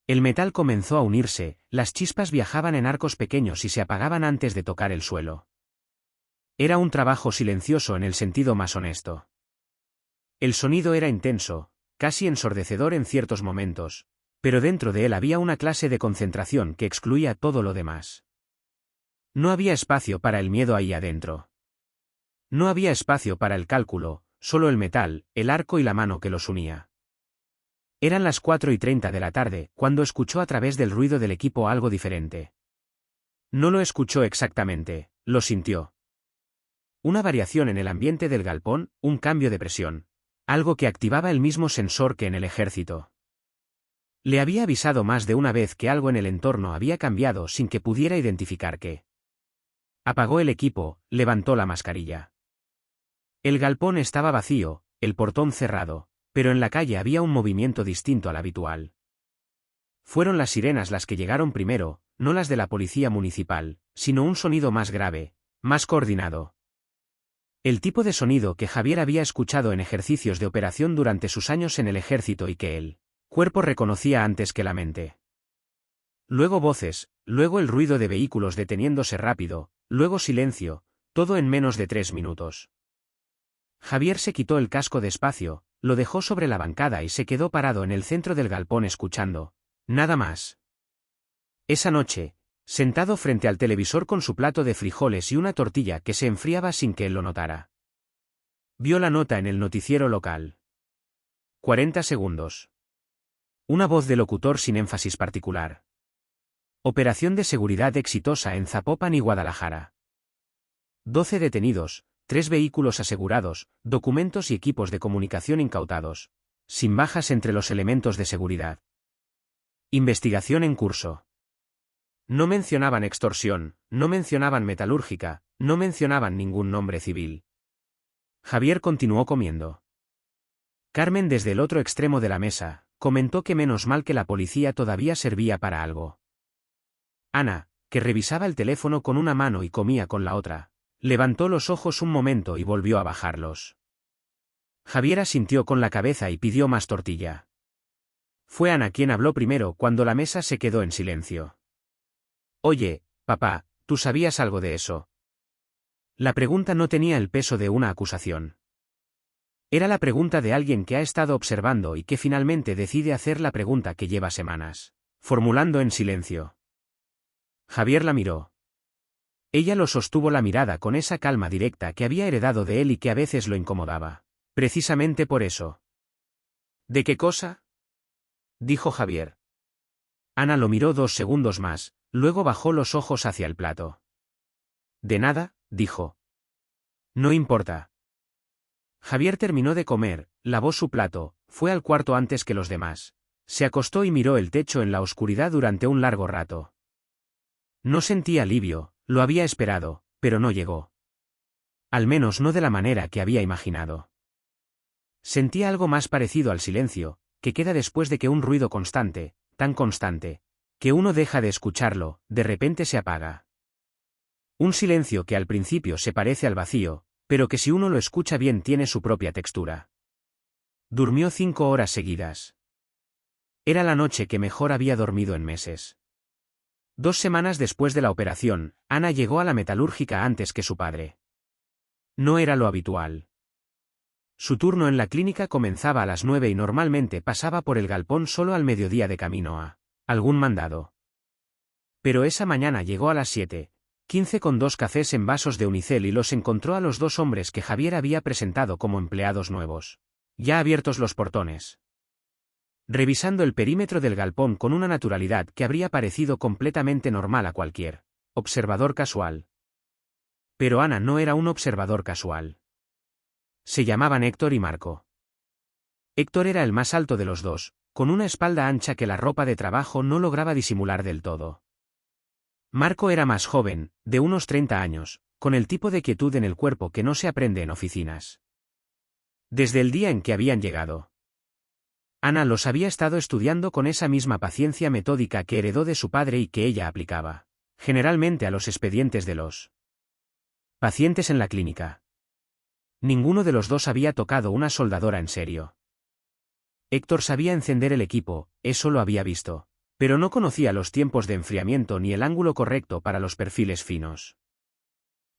Speaker 1: El metal comenzó a unirse, las chispas viajaban en arcos pequeños y se apagaban antes de tocar el suelo. Era un trabajo silencioso en el sentido más honesto. El sonido era intenso, casi ensordecedor en ciertos momentos, pero dentro de él había una clase de concentración que excluía todo lo demás. No había espacio para el miedo ahí adentro. No había espacio para el cálculo, solo el metal, el arco y la mano que los unía. Eran las 4:30 de la tarde, cuando escuchó a través del ruido del equipo algo diferente. No lo escuchó exactamente, lo sintió. Una variación en el ambiente del galpón, un cambio de presión. Algo que activaba el mismo sensor que en el ejército. Le había avisado más de una vez que algo en el entorno había cambiado sin que pudiera identificar qué. Apagó el equipo, levantó la mascarilla. El galpón estaba vacío, el portón cerrado, pero en la calle había un movimiento distinto al habitual. Fueron las sirenas las que llegaron primero, no las de la policía municipal, sino un sonido más grave, más coordinado. El tipo de sonido que Javier había escuchado en ejercicios de operación durante sus años en el ejército y que el cuerpo reconocía antes que la mente. Luego voces, luego el ruido de vehículos deteniéndose rápido, luego silencio, todo en menos de 3 minutos. Javier se quitó el casco despacio, lo dejó sobre la bancada y se quedó parado en el centro del galpón escuchando. Nada más. Esa noche, sentado frente al televisor con su plato de frijoles y una tortilla que se enfriaba sin que él lo notara. Vio la nota en el noticiero local. 40 segundos. Una voz de locutor sin énfasis particular. Operación de seguridad exitosa en Zapopan y Guadalajara. 12 detenidos, 3 vehículos asegurados, documentos y equipos de comunicación incautados. Sin bajas entre los elementos de seguridad. Investigación en curso. No mencionaban extorsión, no mencionaban metalúrgica, no mencionaban ningún nombre civil. Javier continuó comiendo. Carmen desde el otro extremo de la mesa, comentó que menos mal que la policía todavía servía para algo. Ana, que revisaba el teléfono con una mano y comía con la otra, levantó los ojos un momento y volvió a bajarlos. Javier asintió con la cabeza y pidió más tortilla. Fue Ana quien habló primero cuando la mesa se quedó en silencio. Oye, papá, ¿tú sabías algo de eso? La pregunta no tenía el peso de una acusación. Era la pregunta de alguien que ha estado observando y que finalmente decide hacer la pregunta que lleva semanas, formulando en silencio. Javier la miró. Ella lo sostuvo la mirada con esa calma directa que había heredado de él y que a veces lo incomodaba. Precisamente por eso. ¿De qué cosa? Dijo Javier. Ana lo miró 2 segundos más, luego bajó los ojos hacia el plato. De nada, dijo. No importa. Javier terminó de comer, lavó su plato, fue al cuarto antes que los demás. Se acostó y miró el techo en la oscuridad durante un largo rato. No sentía alivio, lo había esperado, pero no llegó. Al menos no de la manera que había imaginado. Sentía algo más parecido al silencio, que queda después de que un ruido constante, tan constante, que uno deja de escucharlo, de repente se apaga. Un silencio que al principio se parece al vacío, pero que si uno lo escucha bien tiene su propia textura. Durmió 5 horas seguidas. Era la noche que mejor había dormido en meses. 2 semanas después de la operación, Ana llegó a la metalúrgica antes que su padre. No era lo habitual. Su turno en la clínica comenzaba a las 9 y normalmente pasaba por el galpón solo al mediodía de camino a algún mandado. Pero esa mañana llegó a las 7:15 con 2 cafés en vasos de unicel y los encontró a los 2 hombres que Javier había presentado como empleados nuevos. Ya abiertos los portones. Revisando el perímetro del galpón con una naturalidad que habría parecido completamente normal a cualquier observador casual. Pero Ana no era un observador casual. Se llamaban Héctor y Marco. Héctor era el más alto de los dos, con una espalda ancha que la ropa de trabajo no lograba disimular del todo. Marco era más joven, de unos 30 años, con el tipo de quietud en el cuerpo que no se aprende en oficinas. Desde el día en que habían llegado, Ana los había estado estudiando con esa misma paciencia metódica que heredó de su padre y que ella aplicaba, generalmente a los expedientes de los pacientes en la clínica. Ninguno de los dos había tocado una soldadora en serio. Héctor sabía encender el equipo, eso lo había visto, pero no conocía los tiempos de enfriamiento ni el ángulo correcto para los perfiles finos.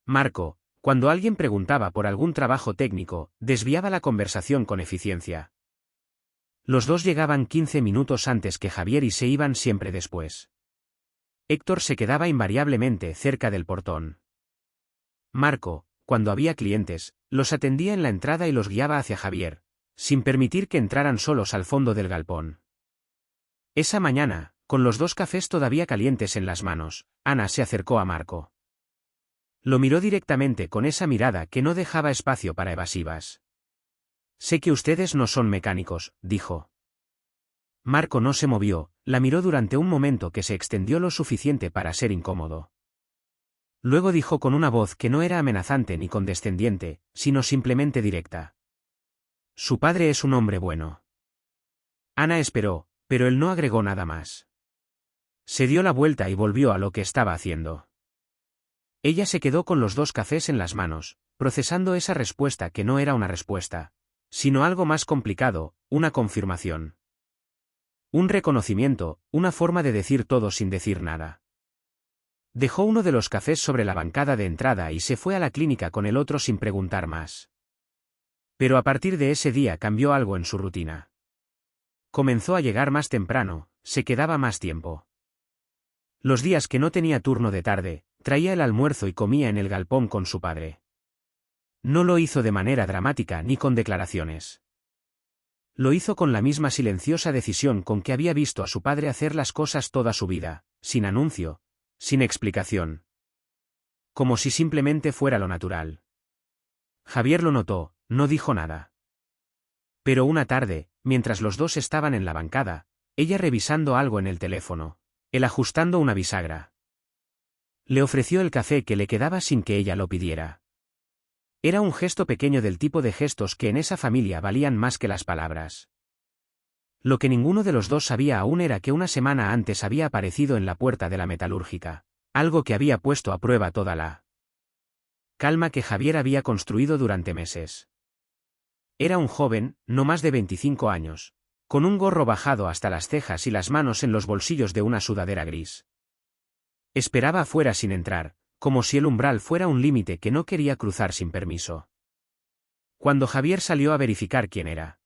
Speaker 1: Marco, cuando alguien preguntaba por algún trabajo técnico, desviaba la conversación con eficiencia. Los dos llegaban 15 minutos antes que Javier y se iban siempre después. Héctor se quedaba invariablemente cerca del portón. Marco, cuando había clientes, los atendía en la entrada y los guiaba hacia Javier, sin permitir que entraran solos al fondo del galpón. Esa mañana, con los 2 cafés todavía calientes en las manos, Ana se acercó a Marco. Lo miró directamente con esa mirada que no dejaba espacio para evasivas. «Sé que ustedes no son mecánicos», dijo. Marco no se movió, la miró durante un momento que se extendió lo suficiente para ser incómodo. Luego dijo con una voz que no era amenazante ni condescendiente, sino simplemente directa. «Su padre es un hombre bueno». Ana esperó, pero él no agregó nada más. Se dio la vuelta y volvió a lo que estaba haciendo. Ella se quedó con los 2 cafés en las manos, procesando esa respuesta que no era una respuesta, sino algo más complicado, una confirmación. Un reconocimiento, una forma de decir todo sin decir nada. Dejó uno de los cafés sobre la bancada de entrada y se fue a la clínica con el otro sin preguntar más. Pero a partir de ese día cambió algo en su rutina. Comenzó a llegar más temprano, se quedaba más tiempo. Los días que no tenía turno de tarde, traía el almuerzo y comía en el galpón con su padre. No lo hizo de manera dramática ni con declaraciones. Lo hizo con la misma silenciosa decisión con que había visto a su padre hacer las cosas toda su vida, sin anuncio, sin explicación. Como si simplemente fuera lo natural. Javier lo notó, no dijo nada. Pero una tarde, mientras los dos estaban en la bancada, ella revisando algo en el teléfono, él ajustando una bisagra. Le ofreció el café que le quedaba sin que ella lo pidiera. Era un gesto pequeño del tipo de gestos que en esa familia valían más que las palabras. Lo que ninguno de los dos sabía aún era que una semana antes había aparecido en la puerta de la metalúrgica, algo que había puesto a prueba toda la calma que Javier había construido durante meses. Era un joven, no más de 25 años, con un gorro bajado hasta las cejas y las manos en los bolsillos de una sudadera gris. Esperaba afuera sin entrar, como si el umbral fuera un límite que no quería cruzar sin permiso. Cuando Javier salió a verificar quién era,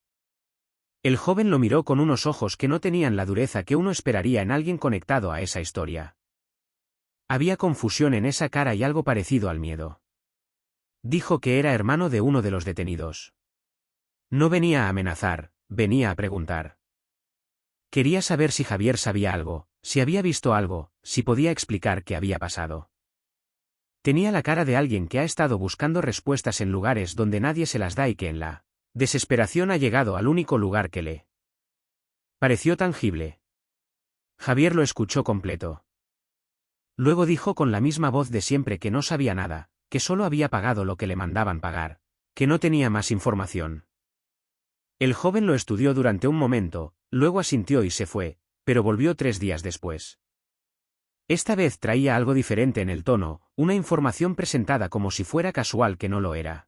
Speaker 1: el joven lo miró con unos ojos que no tenían la dureza que uno esperaría en alguien conectado a esa historia. Había confusión en esa cara y algo parecido al miedo. Dijo que era hermano de uno de los detenidos. No venía a amenazar, venía a preguntar. Quería saber si Javier sabía algo, si había visto algo, si podía explicar qué había pasado. Tenía la cara de alguien que ha estado buscando respuestas en lugares donde nadie se las da y que en la desesperación ha llegado al único lugar que le pareció tangible. Javier lo escuchó completo. Luego dijo con la misma voz de siempre que no sabía nada, que solo había pagado lo que le mandaban pagar, que no tenía más información. El joven lo estudió durante un momento, luego asintió y se fue, pero volvió 3 días después. Esta vez traía algo diferente en el tono, una información presentada como si fuera casual que no lo era.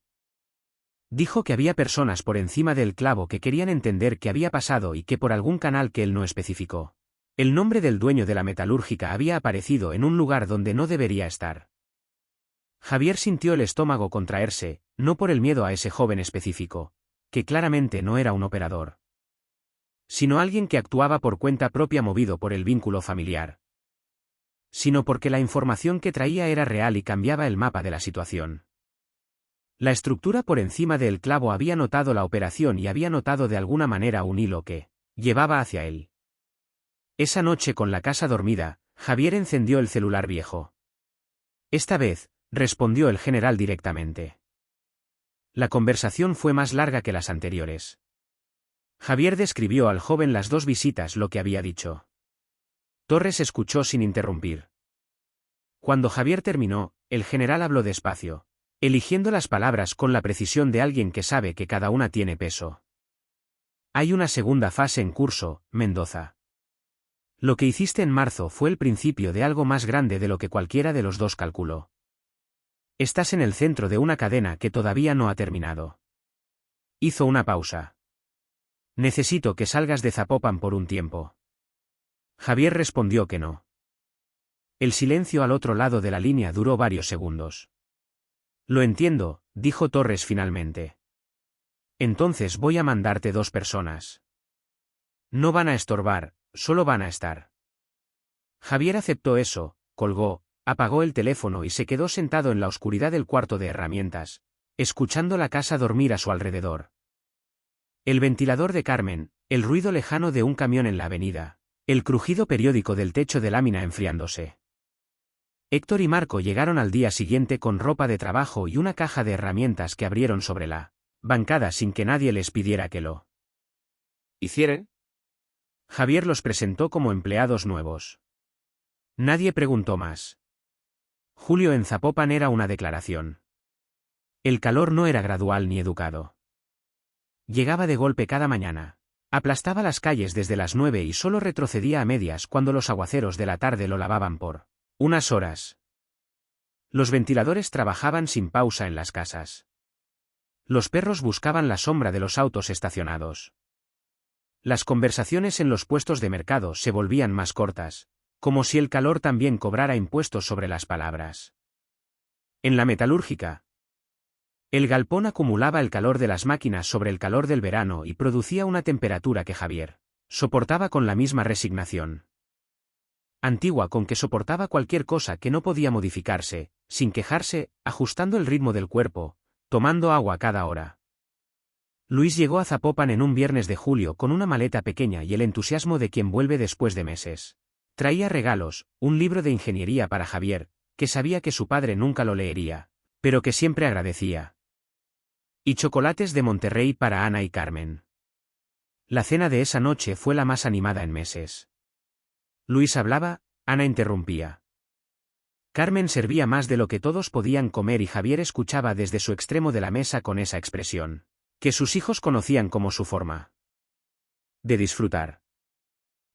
Speaker 1: Dijo que había personas por encima del clavo que querían entender qué había pasado y que por algún canal que él no especificó. El nombre del dueño de la metalúrgica había aparecido en un lugar donde no debería estar. Javier sintió el estómago contraerse, no por el miedo a ese joven específico, que claramente no era un operador, sino alguien que actuaba por cuenta propia movido por el vínculo familiar, sino porque la información que traía era real y cambiaba el mapa de la situación. La estructura por encima del clavo había notado la operación y había notado de alguna manera un hilo que llevaba hacia él. Esa noche con la casa dormida, Javier encendió el celular viejo. Esta vez, respondió el general directamente. La conversación fue más larga que las anteriores. Javier describió al joven las 2 visitas lo que había dicho. Torres escuchó sin interrumpir. Cuando Javier terminó, el general habló despacio, eligiendo las palabras con la precisión de alguien que sabe que cada una tiene peso. Hay una segunda fase en curso, Mendoza. Lo que hiciste en marzo fue el principio de algo más grande de lo que cualquiera de los dos calculó. Estás en el centro de una cadena que todavía no ha terminado. Hizo una pausa. Necesito que salgas de Zapopan por un tiempo. Javier respondió que no. El silencio al otro lado de la línea duró varios segundos. Lo entiendo, dijo Torres finalmente. Entonces voy a mandarte 2 personas. No van a estorbar, solo van a estar. Javier aceptó eso, colgó, apagó el teléfono y se quedó sentado en la oscuridad del cuarto de herramientas, escuchando la casa dormir a su alrededor. El ventilador de Carmen, el ruido lejano de un camión en la avenida, el crujido periódico del techo de lámina enfriándose. Héctor y Marco llegaron al día siguiente con ropa de trabajo y una caja de herramientas que abrieron sobre la bancada sin que nadie les pidiera que lo hicieran. Javier los presentó como empleados nuevos. Nadie preguntó más. Julio en Zapopan era una declaración. El calor no era gradual ni educado. Llegaba de golpe cada mañana. Aplastaba las calles desde las 9 y solo retrocedía a medias cuando los aguaceros de la tarde lo lavaban por unas horas. Los ventiladores trabajaban sin pausa en las casas. Los perros buscaban la sombra de los autos estacionados. Las conversaciones en los puestos de mercado se volvían más cortas, como si el calor también cobrara impuestos sobre las palabras. En la metalúrgica, el galpón acumulaba el calor de las máquinas sobre el calor del verano y producía una temperatura que Javier soportaba con la misma resignación antigua con que soportaba cualquier cosa que no podía modificarse, sin quejarse, ajustando el ritmo del cuerpo, tomando agua cada hora. Luis llegó a Zapopan en un viernes de julio con una maleta pequeña y el entusiasmo de quien vuelve después de meses. Traía regalos, un libro de ingeniería para Javier, que sabía que su padre nunca lo leería, pero que siempre agradecía. Y chocolates de Monterrey para Ana y Carmen. La cena de esa noche fue la más animada en meses. Luis hablaba, Ana interrumpía. Carmen servía más de lo que todos podían comer y Javier escuchaba desde su extremo de la mesa con esa expresión, que sus hijos conocían como su forma de disfrutar.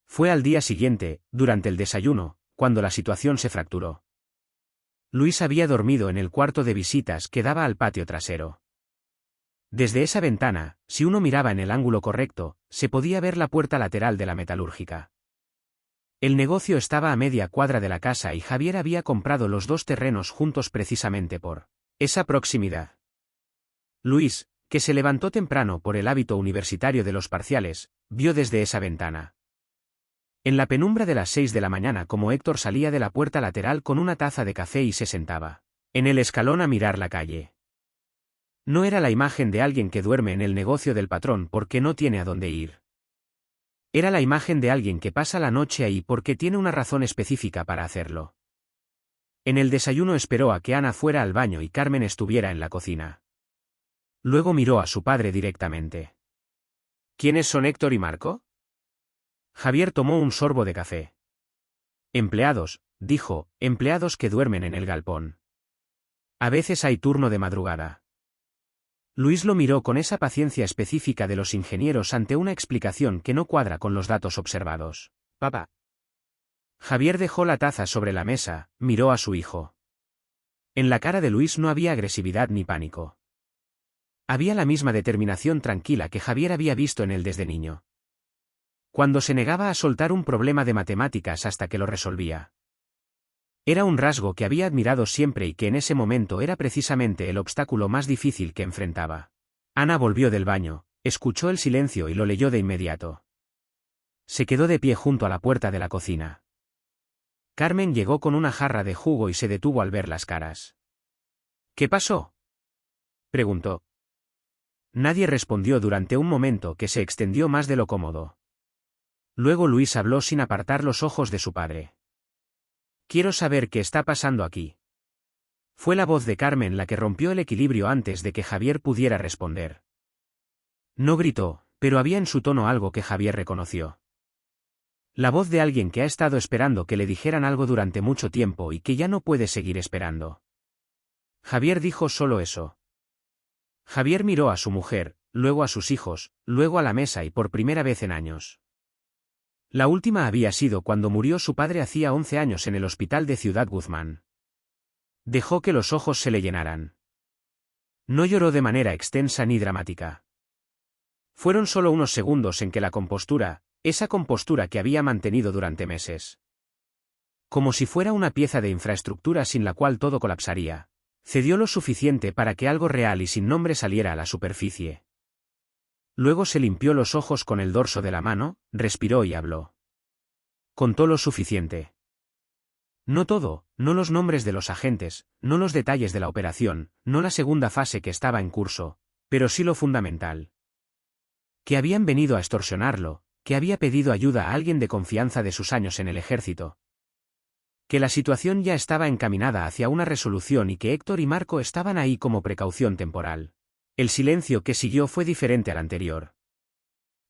Speaker 1: Fue al día siguiente, durante el desayuno, cuando la situación se fracturó. Luis había dormido en el cuarto de visitas que daba al patio trasero. Desde esa ventana, si uno miraba en el ángulo correcto, se podía ver la puerta lateral de la metalúrgica. El negocio estaba a media cuadra de la casa y Javier había comprado los 2 terrenos juntos precisamente por esa proximidad. Luis, que se levantó temprano por el hábito universitario de los parciales, vio desde esa ventana. En la penumbra de las 6 de la mañana como Héctor salía de la puerta lateral con una taza de café y se sentaba en el escalón a mirar la calle. No era la imagen de alguien que duerme en el negocio del patrón porque no tiene a dónde ir. Era la imagen de alguien que pasa la noche ahí porque tiene una razón específica para hacerlo. En el desayuno esperó a que Ana fuera al baño y Carmen estuviera en la cocina. Luego miró a su padre directamente. ¿Quiénes son Héctor y Marco? Javier tomó un sorbo de café. Empleados, dijo, empleados que duermen en el galpón. A veces hay turno de madrugada. Luis lo miró con esa paciencia específica de los ingenieros ante una explicación que no cuadra con los datos observados. Papá. Javier dejó la taza sobre la mesa, miró a su hijo. En la cara de Luis no había agresividad ni pánico. Había la misma determinación tranquila que Javier había visto en él desde niño. Cuando se negaba a soltar un problema de matemáticas hasta que lo resolvía. Era un rasgo que había admirado siempre y que en ese momento era precisamente el obstáculo más difícil que enfrentaba. Ana volvió del baño, escuchó el silencio y lo leyó de inmediato. Se quedó de pie junto a la puerta de la cocina. Carmen llegó con una jarra de jugo y se detuvo al ver las caras. ¿Qué pasó?, preguntó. Nadie respondió durante un momento que se extendió más de lo cómodo. Luego Luis habló sin apartar los ojos de su padre. Quiero saber qué está pasando aquí. Fue la voz de Carmen la que rompió el equilibrio antes de que Javier pudiera responder. No gritó, pero había en su tono algo que Javier reconoció. La voz de alguien que ha estado esperando que le dijeran algo durante mucho tiempo y que ya no puede seguir esperando. Javier dijo solo eso. Javier miró a su mujer, luego a sus hijos, luego a la mesa y por primera vez en años. La última había sido cuando murió su padre hacía 11 años en el hospital de Ciudad Guzmán. Dejó que los ojos se le llenaran. No lloró de manera extensa ni dramática. Fueron solo unos segundos en que la compostura, esa compostura que había mantenido durante meses. Como si fuera una pieza de infraestructura sin la cual todo colapsaría, cedió lo suficiente para que algo real y sin nombre saliera a la superficie. Luego se limpió los ojos con el dorso de la mano, respiró y habló. Contó lo suficiente. No todo, no los nombres de los agentes, no los detalles de la operación, no la segunda fase que estaba en curso, pero sí lo fundamental. Que habían venido a extorsionarlo, que había pedido ayuda a alguien de confianza de sus años en el ejército. Que la situación ya estaba encaminada hacia una resolución y que Héctor y Marco estaban ahí como precaución temporal. El silencio que siguió fue diferente al anterior.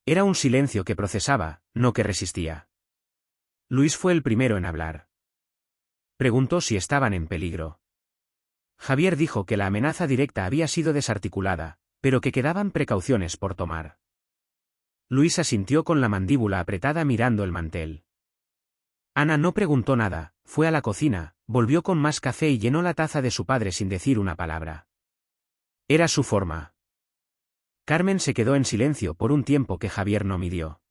Speaker 1: Era un silencio que procesaba, no que resistía. Luis fue el primero en hablar. Preguntó si estaban en peligro. Javier dijo que la amenaza directa había sido desarticulada, pero que quedaban precauciones por tomar. Luis asintió con la mandíbula apretada mirando el mantel. Ana no preguntó nada, fue a la cocina, volvió con más café y llenó la taza de su padre sin decir una palabra. Era su forma. Carmen se quedó en silencio por un tiempo que Javier no midió.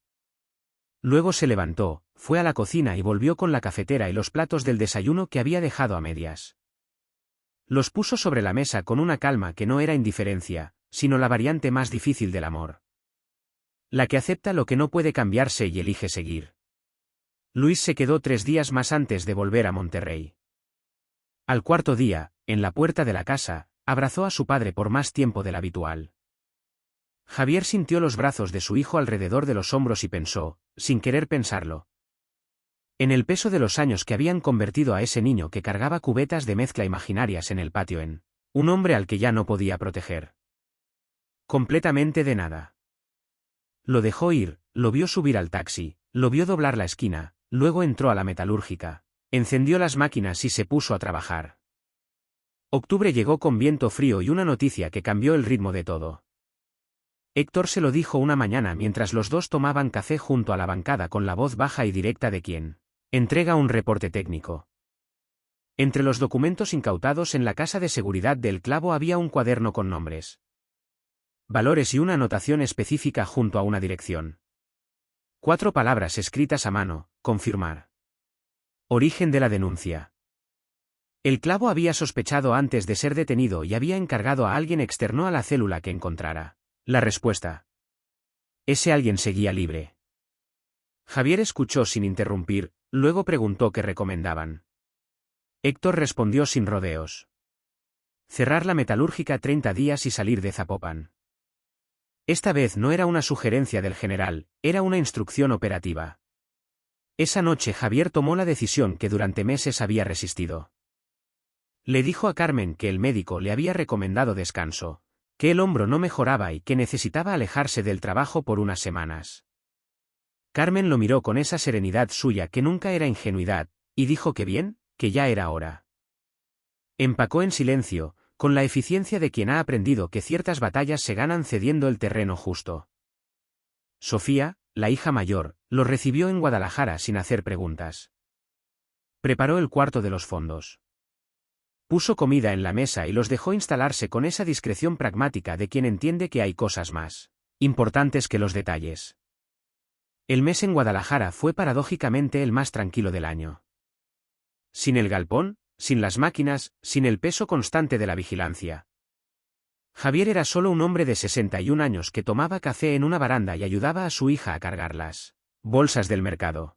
Speaker 1: Luego se levantó, fue a la cocina y volvió con la cafetera y los platos del desayuno que había dejado a medias. Los puso sobre la mesa con una calma que no era indiferencia, sino la variante más difícil del amor. La que acepta lo que no puede cambiarse y elige seguir. Luis se quedó 3 días más antes de volver a Monterrey. Al cuarto día, en la puerta de la casa, abrazó a su padre por más tiempo del habitual. Javier sintió los brazos de su hijo alrededor de los hombros y pensó, sin querer pensarlo, en el peso de los años que habían convertido a ese niño que cargaba cubetas de mezcla imaginarias en el patio en un hombre al que ya no podía proteger. Completamente de nada. Lo dejó ir, lo vio subir al taxi, lo vio doblar la esquina, luego entró a la metalúrgica, encendió las máquinas y se puso a trabajar. Octubre llegó con viento frío y una noticia que cambió el ritmo de todo. Héctor se lo dijo una mañana mientras los dos tomaban café junto a la bancada con la voz baja y directa de quien entrega un reporte técnico. Entre los documentos incautados en la casa de seguridad del Clavo había un cuaderno con nombres, valores y una anotación específica junto a una dirección. 4 palabras escritas a mano: confirmar. Origen de la denuncia. El Clavo había sospechado antes de ser detenido y había encargado a alguien externo a la célula que encontrara la respuesta. Ese alguien seguía libre. Javier escuchó sin interrumpir, luego preguntó qué recomendaban. Héctor respondió sin rodeos. Cerrar la metalúrgica 30 días y salir de Zapopan. Esta vez no era una sugerencia del general, era una instrucción operativa. Esa noche Javier tomó la decisión que durante meses había resistido. Le dijo a Carmen que el médico le había recomendado descanso, que el hombro no mejoraba y que necesitaba alejarse del trabajo por unas semanas. Carmen lo miró con esa serenidad suya que nunca era ingenuidad, y dijo que bien, que ya era hora. Empacó en silencio, con la eficiencia de quien ha aprendido que ciertas batallas se ganan cediendo el terreno justo. Sofía, la hija mayor, lo recibió en Guadalajara sin hacer preguntas. Preparó el cuarto de los fondos. Puso comida en la mesa y los dejó instalarse con esa discreción pragmática de quien entiende que hay cosas más importantes que los detalles. El mes en Guadalajara fue paradójicamente el más tranquilo del año. Sin el galpón, sin las máquinas, sin el peso constante de la vigilancia. Javier era solo un hombre de 61 años que tomaba café en una baranda y ayudaba a su hija a cargar las bolsas del mercado.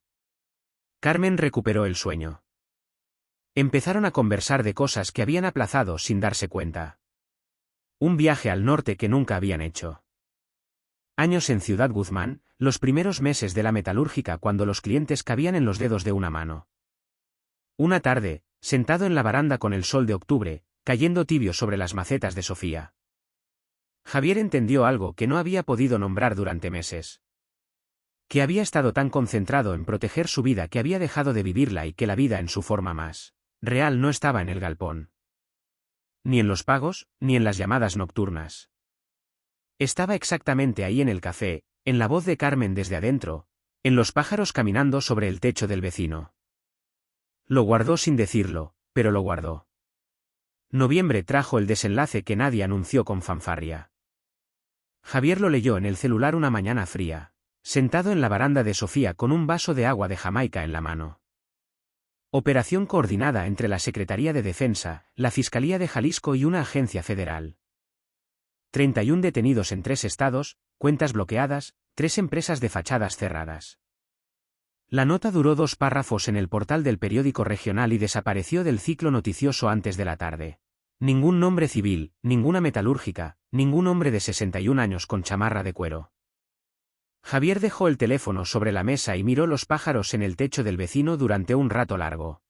Speaker 1: Carmen recuperó el sueño. Empezaron a conversar de cosas que habían aplazado sin darse cuenta. Un viaje al norte que nunca habían hecho. Años en Ciudad Guzmán, los primeros meses de la metalúrgica cuando los clientes cabían en los dedos de una mano. Una tarde, sentado en la baranda con el sol de octubre, cayendo tibio sobre las macetas de Sofía. Javier entendió algo que no había podido nombrar durante meses. Que había estado tan concentrado en proteger su vida que había dejado de vivirla y que la vida en su forma más real no estaba en el galpón. Ni en los pagos, ni en las llamadas nocturnas. Estaba exactamente ahí en el café, en la voz de Carmen desde adentro, en los pájaros caminando sobre el techo del vecino. Lo guardó sin decirlo, pero lo guardó. Noviembre trajo el desenlace que nadie anunció con fanfarria. Javier lo leyó en el celular una mañana fría, sentado en la baranda de Sofía con un vaso de agua de Jamaica en la mano. Operación coordinada entre la Secretaría de Defensa, la Fiscalía de Jalisco y una agencia federal. 31 detenidos en 3 estados, cuentas bloqueadas, 3 empresas de fachadas cerradas. La nota duró 2 párrafos en el portal del periódico regional y desapareció del ciclo noticioso antes de la tarde. Ningún nombre civil, ninguna metalúrgica, ningún hombre de 61 años con chamarra de cuero. Javier dejó el teléfono sobre la mesa y miró los pájaros en el techo del vecino durante un rato largo.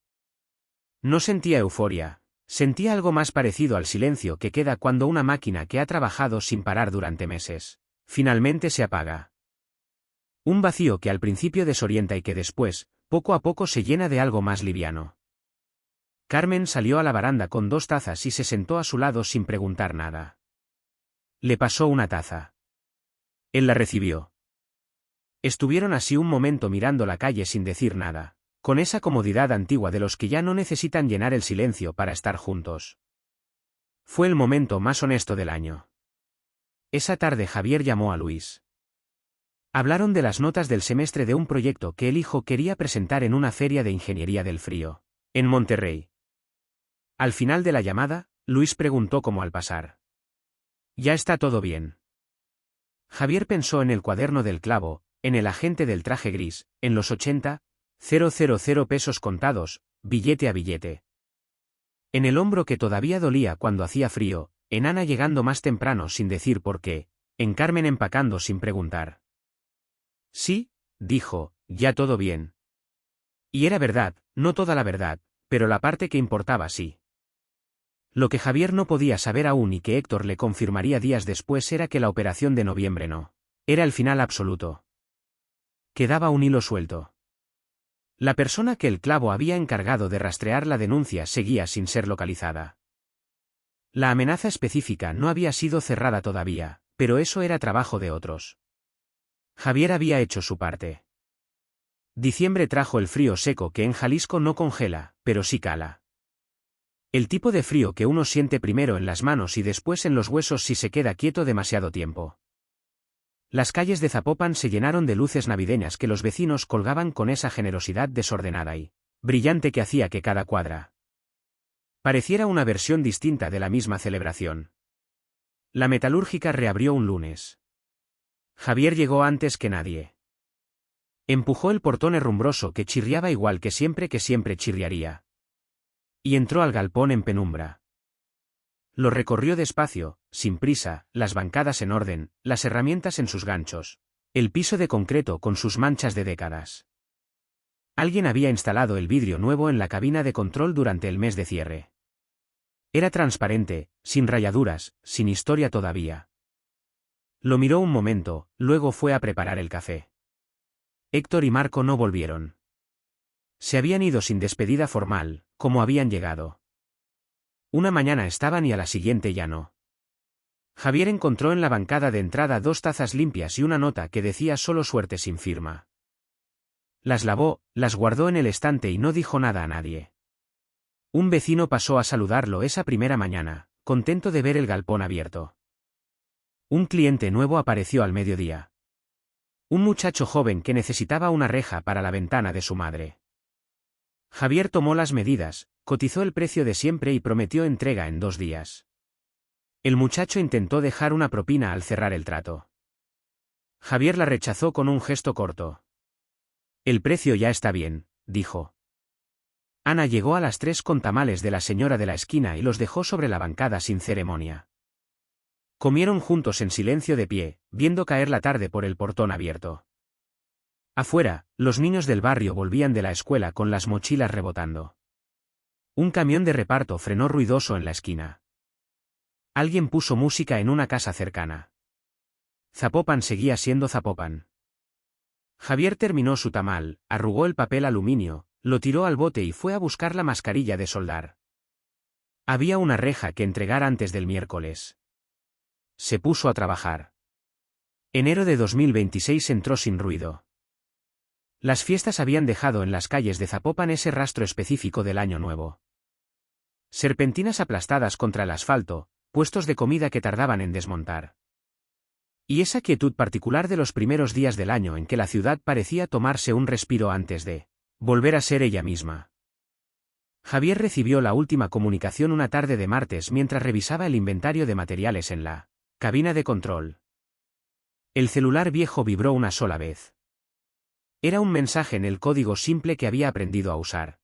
Speaker 1: No sentía euforia, sentía algo más parecido al silencio que queda cuando una máquina que ha trabajado sin parar durante meses, finalmente se apaga. Un vacío que al principio desorienta y que después, poco a poco se llena de algo más liviano. Carmen salió a la baranda con 2 tazas y se sentó a su lado sin preguntar nada. Le pasó una taza. Él la recibió. Estuvieron así un momento mirando la calle sin decir nada, con esa comodidad antigua de los que ya no necesitan llenar el silencio para estar juntos. Fue el momento más honesto del año. Esa tarde Javier llamó a Luis. Hablaron de las notas del semestre de un proyecto que el hijo quería presentar en una feria de ingeniería del frío, en Monterrey. Al final de la llamada, Luis preguntó como al pasar. ¿Ya está todo bien? Javier pensó en el cuaderno del clavo, en el agente del traje gris, en los 80,000 pesos contados, billete a billete. En el hombro que todavía dolía cuando hacía frío, en Ana llegando más temprano sin decir por qué, en Carmen empacando sin preguntar. Sí, dijo, ya todo bien. Y era verdad, no toda la verdad, pero la parte que importaba sí. Lo que Javier no podía saber aún y que Héctor le confirmaría días después era que la operación de noviembre no era el final absoluto. Quedaba un hilo suelto. La persona que el clavo había encargado de rastrear la denuncia seguía sin ser localizada. La amenaza específica no había sido cerrada todavía, pero eso era trabajo de otros. Javier había hecho su parte. Diciembre trajo el frío seco que en Jalisco no congela, pero sí cala. El tipo de frío que uno siente primero en las manos y después en los huesos si se queda quieto demasiado tiempo. Las calles de Zapopan se llenaron de luces navideñas que los vecinos colgaban con esa generosidad desordenada y brillante que hacía que cada cuadra pareciera una versión distinta de la misma celebración. La metalúrgica reabrió un lunes. Javier llegó antes que nadie. Empujó el portón herrumbroso que chirriaba igual que siempre chirriaría. Y entró al galpón en penumbra. Lo recorrió despacio, sin prisa, las bancadas en orden, las herramientas en sus ganchos, el piso de concreto con sus manchas de décadas. Alguien había instalado el vidrio nuevo en la cabina de control durante el mes de cierre. Era transparente, sin rayaduras, sin historia todavía. Lo miró un momento, luego fue a preparar el café. Héctor y Marco no volvieron. Se habían ido sin despedida formal, como habían llegado. Una mañana estaban y a la siguiente ya no. Javier encontró en la bancada de entrada 2 tazas limpias y una nota que decía solo suerte sin firma. Las lavó, las guardó en el estante y no dijo nada a nadie. Un vecino pasó a saludarlo esa primera mañana, contento de ver el galpón abierto. Un cliente nuevo apareció al mediodía. Un muchacho joven que necesitaba una reja para la ventana de su madre. Javier tomó las medidas, cotizó el precio de siempre y prometió entrega en 2 días. El muchacho intentó dejar una propina al cerrar el trato. Javier la rechazó con un gesto corto. El precio ya está bien, dijo. Ana llegó a las 3 con tamales de la señora de la esquina y los dejó sobre la bancada sin ceremonia. Comieron juntos en silencio de pie, viendo caer la tarde por el portón abierto. Afuera, los niños del barrio volvían de la escuela con las mochilas rebotando. Un camión de reparto frenó ruidoso en la esquina. Alguien puso música en una casa cercana. Zapopan seguía siendo Zapopan. Javier terminó su tamal, arrugó el papel aluminio, lo tiró al bote y fue a buscar la mascarilla de soldar. Había una reja que entregar antes del miércoles. Se puso a trabajar. Enero de 2026 entró sin ruido. Las fiestas habían dejado en las calles de Zapopan ese rastro específico del año nuevo. Serpentinas aplastadas contra el asfalto, puestos de comida que tardaban en desmontar. Y esa quietud particular de los primeros días del año en que la ciudad parecía tomarse un respiro antes de volver a ser ella misma. Javier recibió la última comunicación una tarde de martes mientras revisaba el inventario de materiales en la cabina de control. El celular viejo vibró una sola vez. Era un mensaje en el código simple que había aprendido a usar.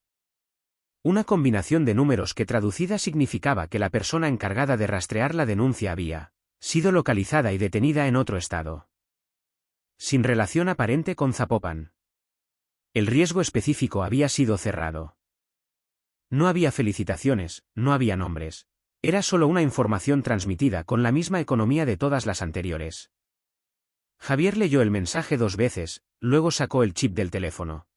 Speaker 1: Una combinación de números que traducida significaba que la persona encargada de rastrear la denuncia había sido localizada y detenida en otro estado. Sin relación aparente con Zapopan. El riesgo específico había sido cerrado. No había felicitaciones, no había nombres. Era solo una información transmitida con la misma economía de todas las anteriores. Javier leyó el mensaje 2 veces, luego sacó el chip del teléfono.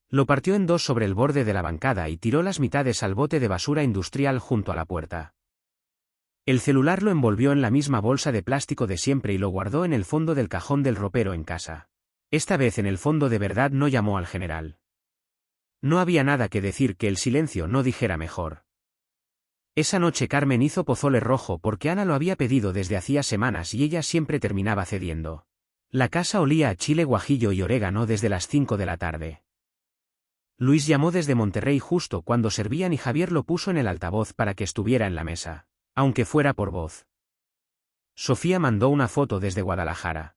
Speaker 1: Lo partió en 2 sobre el borde de la bancada y tiró las mitades al bote de basura industrial junto a la puerta. El celular lo envolvió en la misma bolsa de plástico de siempre y lo guardó en el fondo del cajón del ropero en casa. Esta vez en el fondo de verdad no llamó al general. No había nada que decir que el silencio no dijera mejor. Esa noche Carmen hizo pozole rojo porque Ana lo había pedido desde hacía semanas y ella siempre terminaba cediendo. La casa olía a chile guajillo y orégano desde las 5 de la tarde. Luis llamó desde Monterrey justo cuando servían y Javier lo puso en el altavoz para que estuviera en la mesa, aunque fuera por voz. Sofía mandó una foto desde Guadalajara.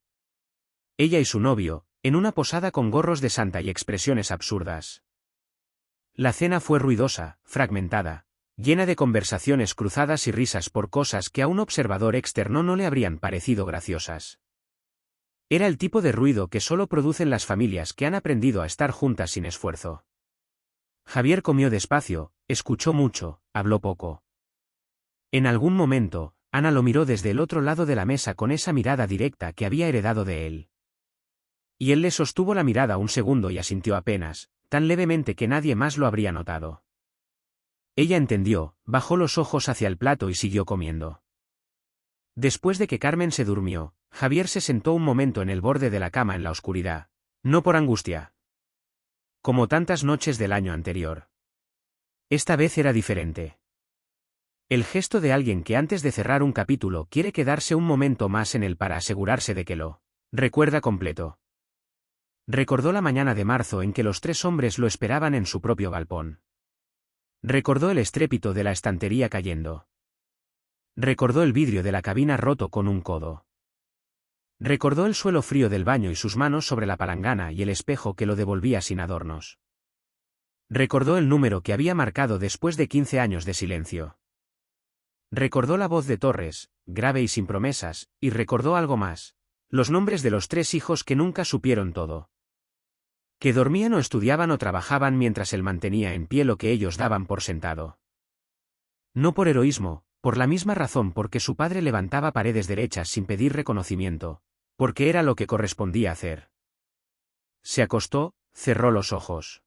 Speaker 1: Ella y su novio, en una posada con gorros de santa y expresiones absurdas. La cena fue ruidosa, fragmentada, llena de conversaciones cruzadas y risas por cosas que a un observador externo no le habrían parecido graciosas. Era el tipo de ruido que solo producen las familias que han aprendido a estar juntas sin esfuerzo. Javier comió despacio, escuchó mucho, habló poco. En algún momento, Ana lo miró desde el otro lado de la mesa con esa mirada directa que había heredado de él. Y él le sostuvo la mirada un segundo y asintió apenas, tan levemente que nadie más lo habría notado. Ella entendió, bajó los ojos hacia el plato y siguió comiendo. Después de que Carmen se durmió, Javier se sentó un momento en el borde de la cama en la oscuridad, no por angustia. Como tantas noches del año anterior. Esta vez era diferente. El gesto de alguien que antes de cerrar un capítulo quiere quedarse un momento más en él para asegurarse de que lo recuerda completo. Recordó la mañana de marzo en que los 3 hombres lo esperaban en su propio galpón. Recordó el estrépito de la estantería cayendo. Recordó el vidrio de la cabina roto con un codo. Recordó el suelo frío del baño y sus manos sobre la palangana y el espejo que lo devolvía sin adornos. Recordó el número que había marcado después de 15 años de silencio. Recordó la voz de Torres, grave y sin promesas, y recordó algo más. Los nombres de los 3 hijos que nunca supieron todo. Que dormían o estudiaban o trabajaban mientras él mantenía en pie lo que ellos daban por sentado. No por heroísmo, por la misma razón porque su padre levantaba paredes derechas sin pedir reconocimiento, porque era lo que correspondía hacer. Se acostó, cerró los ojos.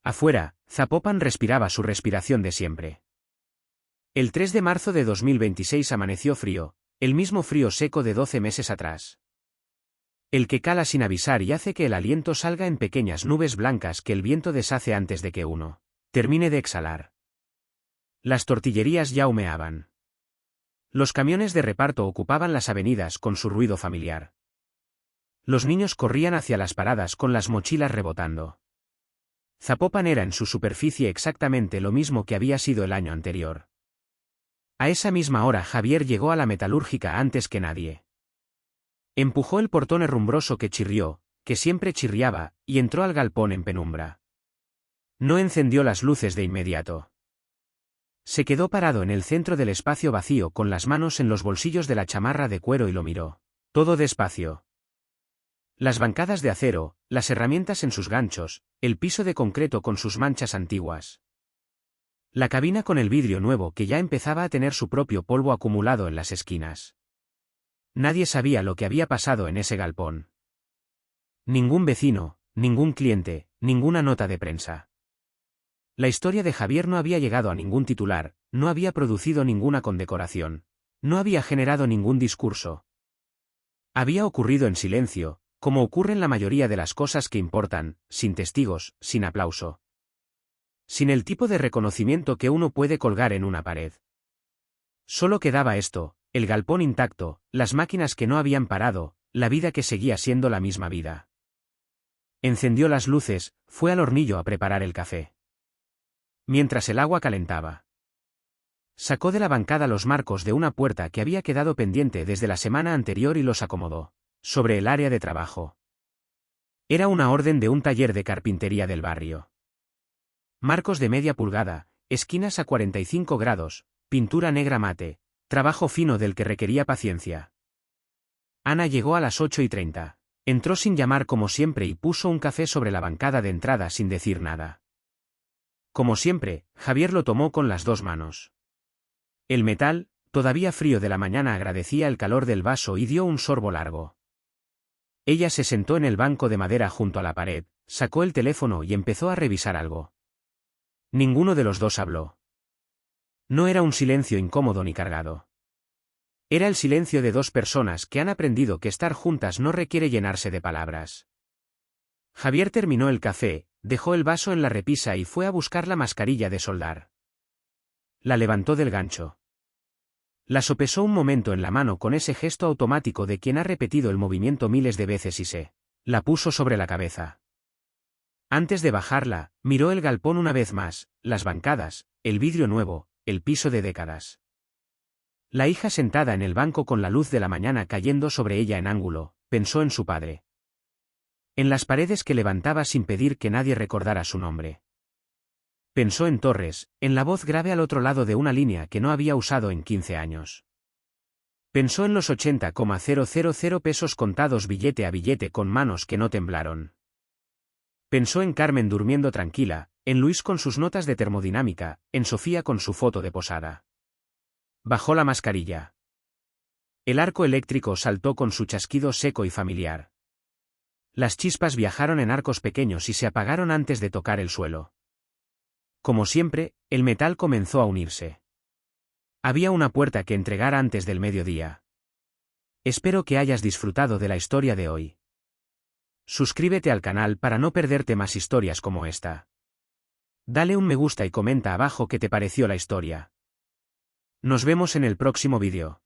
Speaker 1: Afuera, Zapopan respiraba su respiración de siempre. El 3 de marzo de 2026 amaneció frío, el mismo frío seco de 12 meses atrás. El que cala sin avisar y hace que el aliento salga en pequeñas nubes blancas que el viento deshace antes de que uno termine de exhalar. Las tortillerías ya humeaban. Los camiones de reparto ocupaban las avenidas con su ruido familiar. Los niños corrían hacia las paradas con las mochilas rebotando. Zapopan era en su superficie exactamente lo mismo que había sido el año anterior. A esa misma hora Javier llegó a la metalúrgica antes que nadie. Empujó el portón herrumbroso que chirrió, que siempre chirriaba, y entró al galpón en penumbra. No encendió las luces de inmediato. Se quedó parado en el centro del espacio vacío con las manos en los bolsillos de la chamarra de cuero y lo miró. Todo despacio. Las bancadas de acero, las herramientas en sus ganchos, el piso de concreto con sus manchas antiguas. La cabina con el vidrio nuevo que ya empezaba a tener su propio polvo acumulado en las esquinas. Nadie sabía lo que había pasado en ese galpón. Ningún vecino, ningún cliente, ninguna nota de prensa. La historia de Javier no había llegado a ningún titular, no había producido ninguna condecoración, no había generado ningún discurso. Había ocurrido en silencio, como ocurren la mayoría de las cosas que importan, sin testigos, sin aplauso. Sin el tipo de reconocimiento que uno puede colgar en una pared. Solo quedaba esto, el galpón intacto, las máquinas que no habían parado, la vida que seguía siendo la misma vida. Encendió las luces, fue al hornillo a preparar el café. Mientras el agua calentaba. Sacó de la bancada los marcos de una puerta que había quedado pendiente desde la semana anterior y los acomodó sobre el área de trabajo. Era una orden de un taller de carpintería del barrio. Marcos de media pulgada, esquinas a 45 grados, pintura negra mate, trabajo fino del que requería paciencia. Ana llegó a las 8:30. Entró sin llamar como siempre y puso un café sobre la bancada de entrada sin decir nada. Como siempre, Javier lo tomó con las dos manos. El metal, todavía frío de la mañana, agradecía el calor del vaso y dio un sorbo largo. Ella se sentó en el banco de madera junto a la pared, sacó el teléfono y empezó a revisar algo. Ninguno de los dos habló. No era un silencio incómodo ni cargado. Era el silencio de dos personas que han aprendido que estar juntas no requiere llenarse de palabras. Javier terminó el café, dejó el vaso en la repisa y fue a buscar la mascarilla de soldar. La levantó del gancho. La sopesó un momento en la mano con ese gesto automático de quien ha repetido el movimiento miles de veces y se la puso sobre la cabeza. Antes de bajarla, miró el galpón una vez más, las bancadas, el vidrio nuevo, el piso de décadas. La hija sentada en el banco con la luz de la mañana cayendo sobre ella en ángulo, pensó en su padre. En las paredes que levantaba sin pedir que nadie recordara su nombre. Pensó en Torres, en la voz grave al otro lado de una línea que no había usado en 15 años. Pensó en los 80,000 pesos contados billete a billete con manos que no temblaron. Pensó en Carmen durmiendo tranquila, en Luis con sus notas de termodinámica, en Sofía con su foto de posada. Bajó la mascarilla. El arco eléctrico saltó con su chasquido seco y familiar. Las chispas viajaron en arcos pequeños y se apagaron antes de tocar el suelo. Como siempre, el metal comenzó a unirse. Había una puerta que entregar antes del mediodía. Espero que hayas disfrutado de la historia de hoy. Suscríbete al canal para no perderte más historias como esta. Dale un me gusta y comenta abajo qué te pareció la historia. Nos vemos en el próximo vídeo.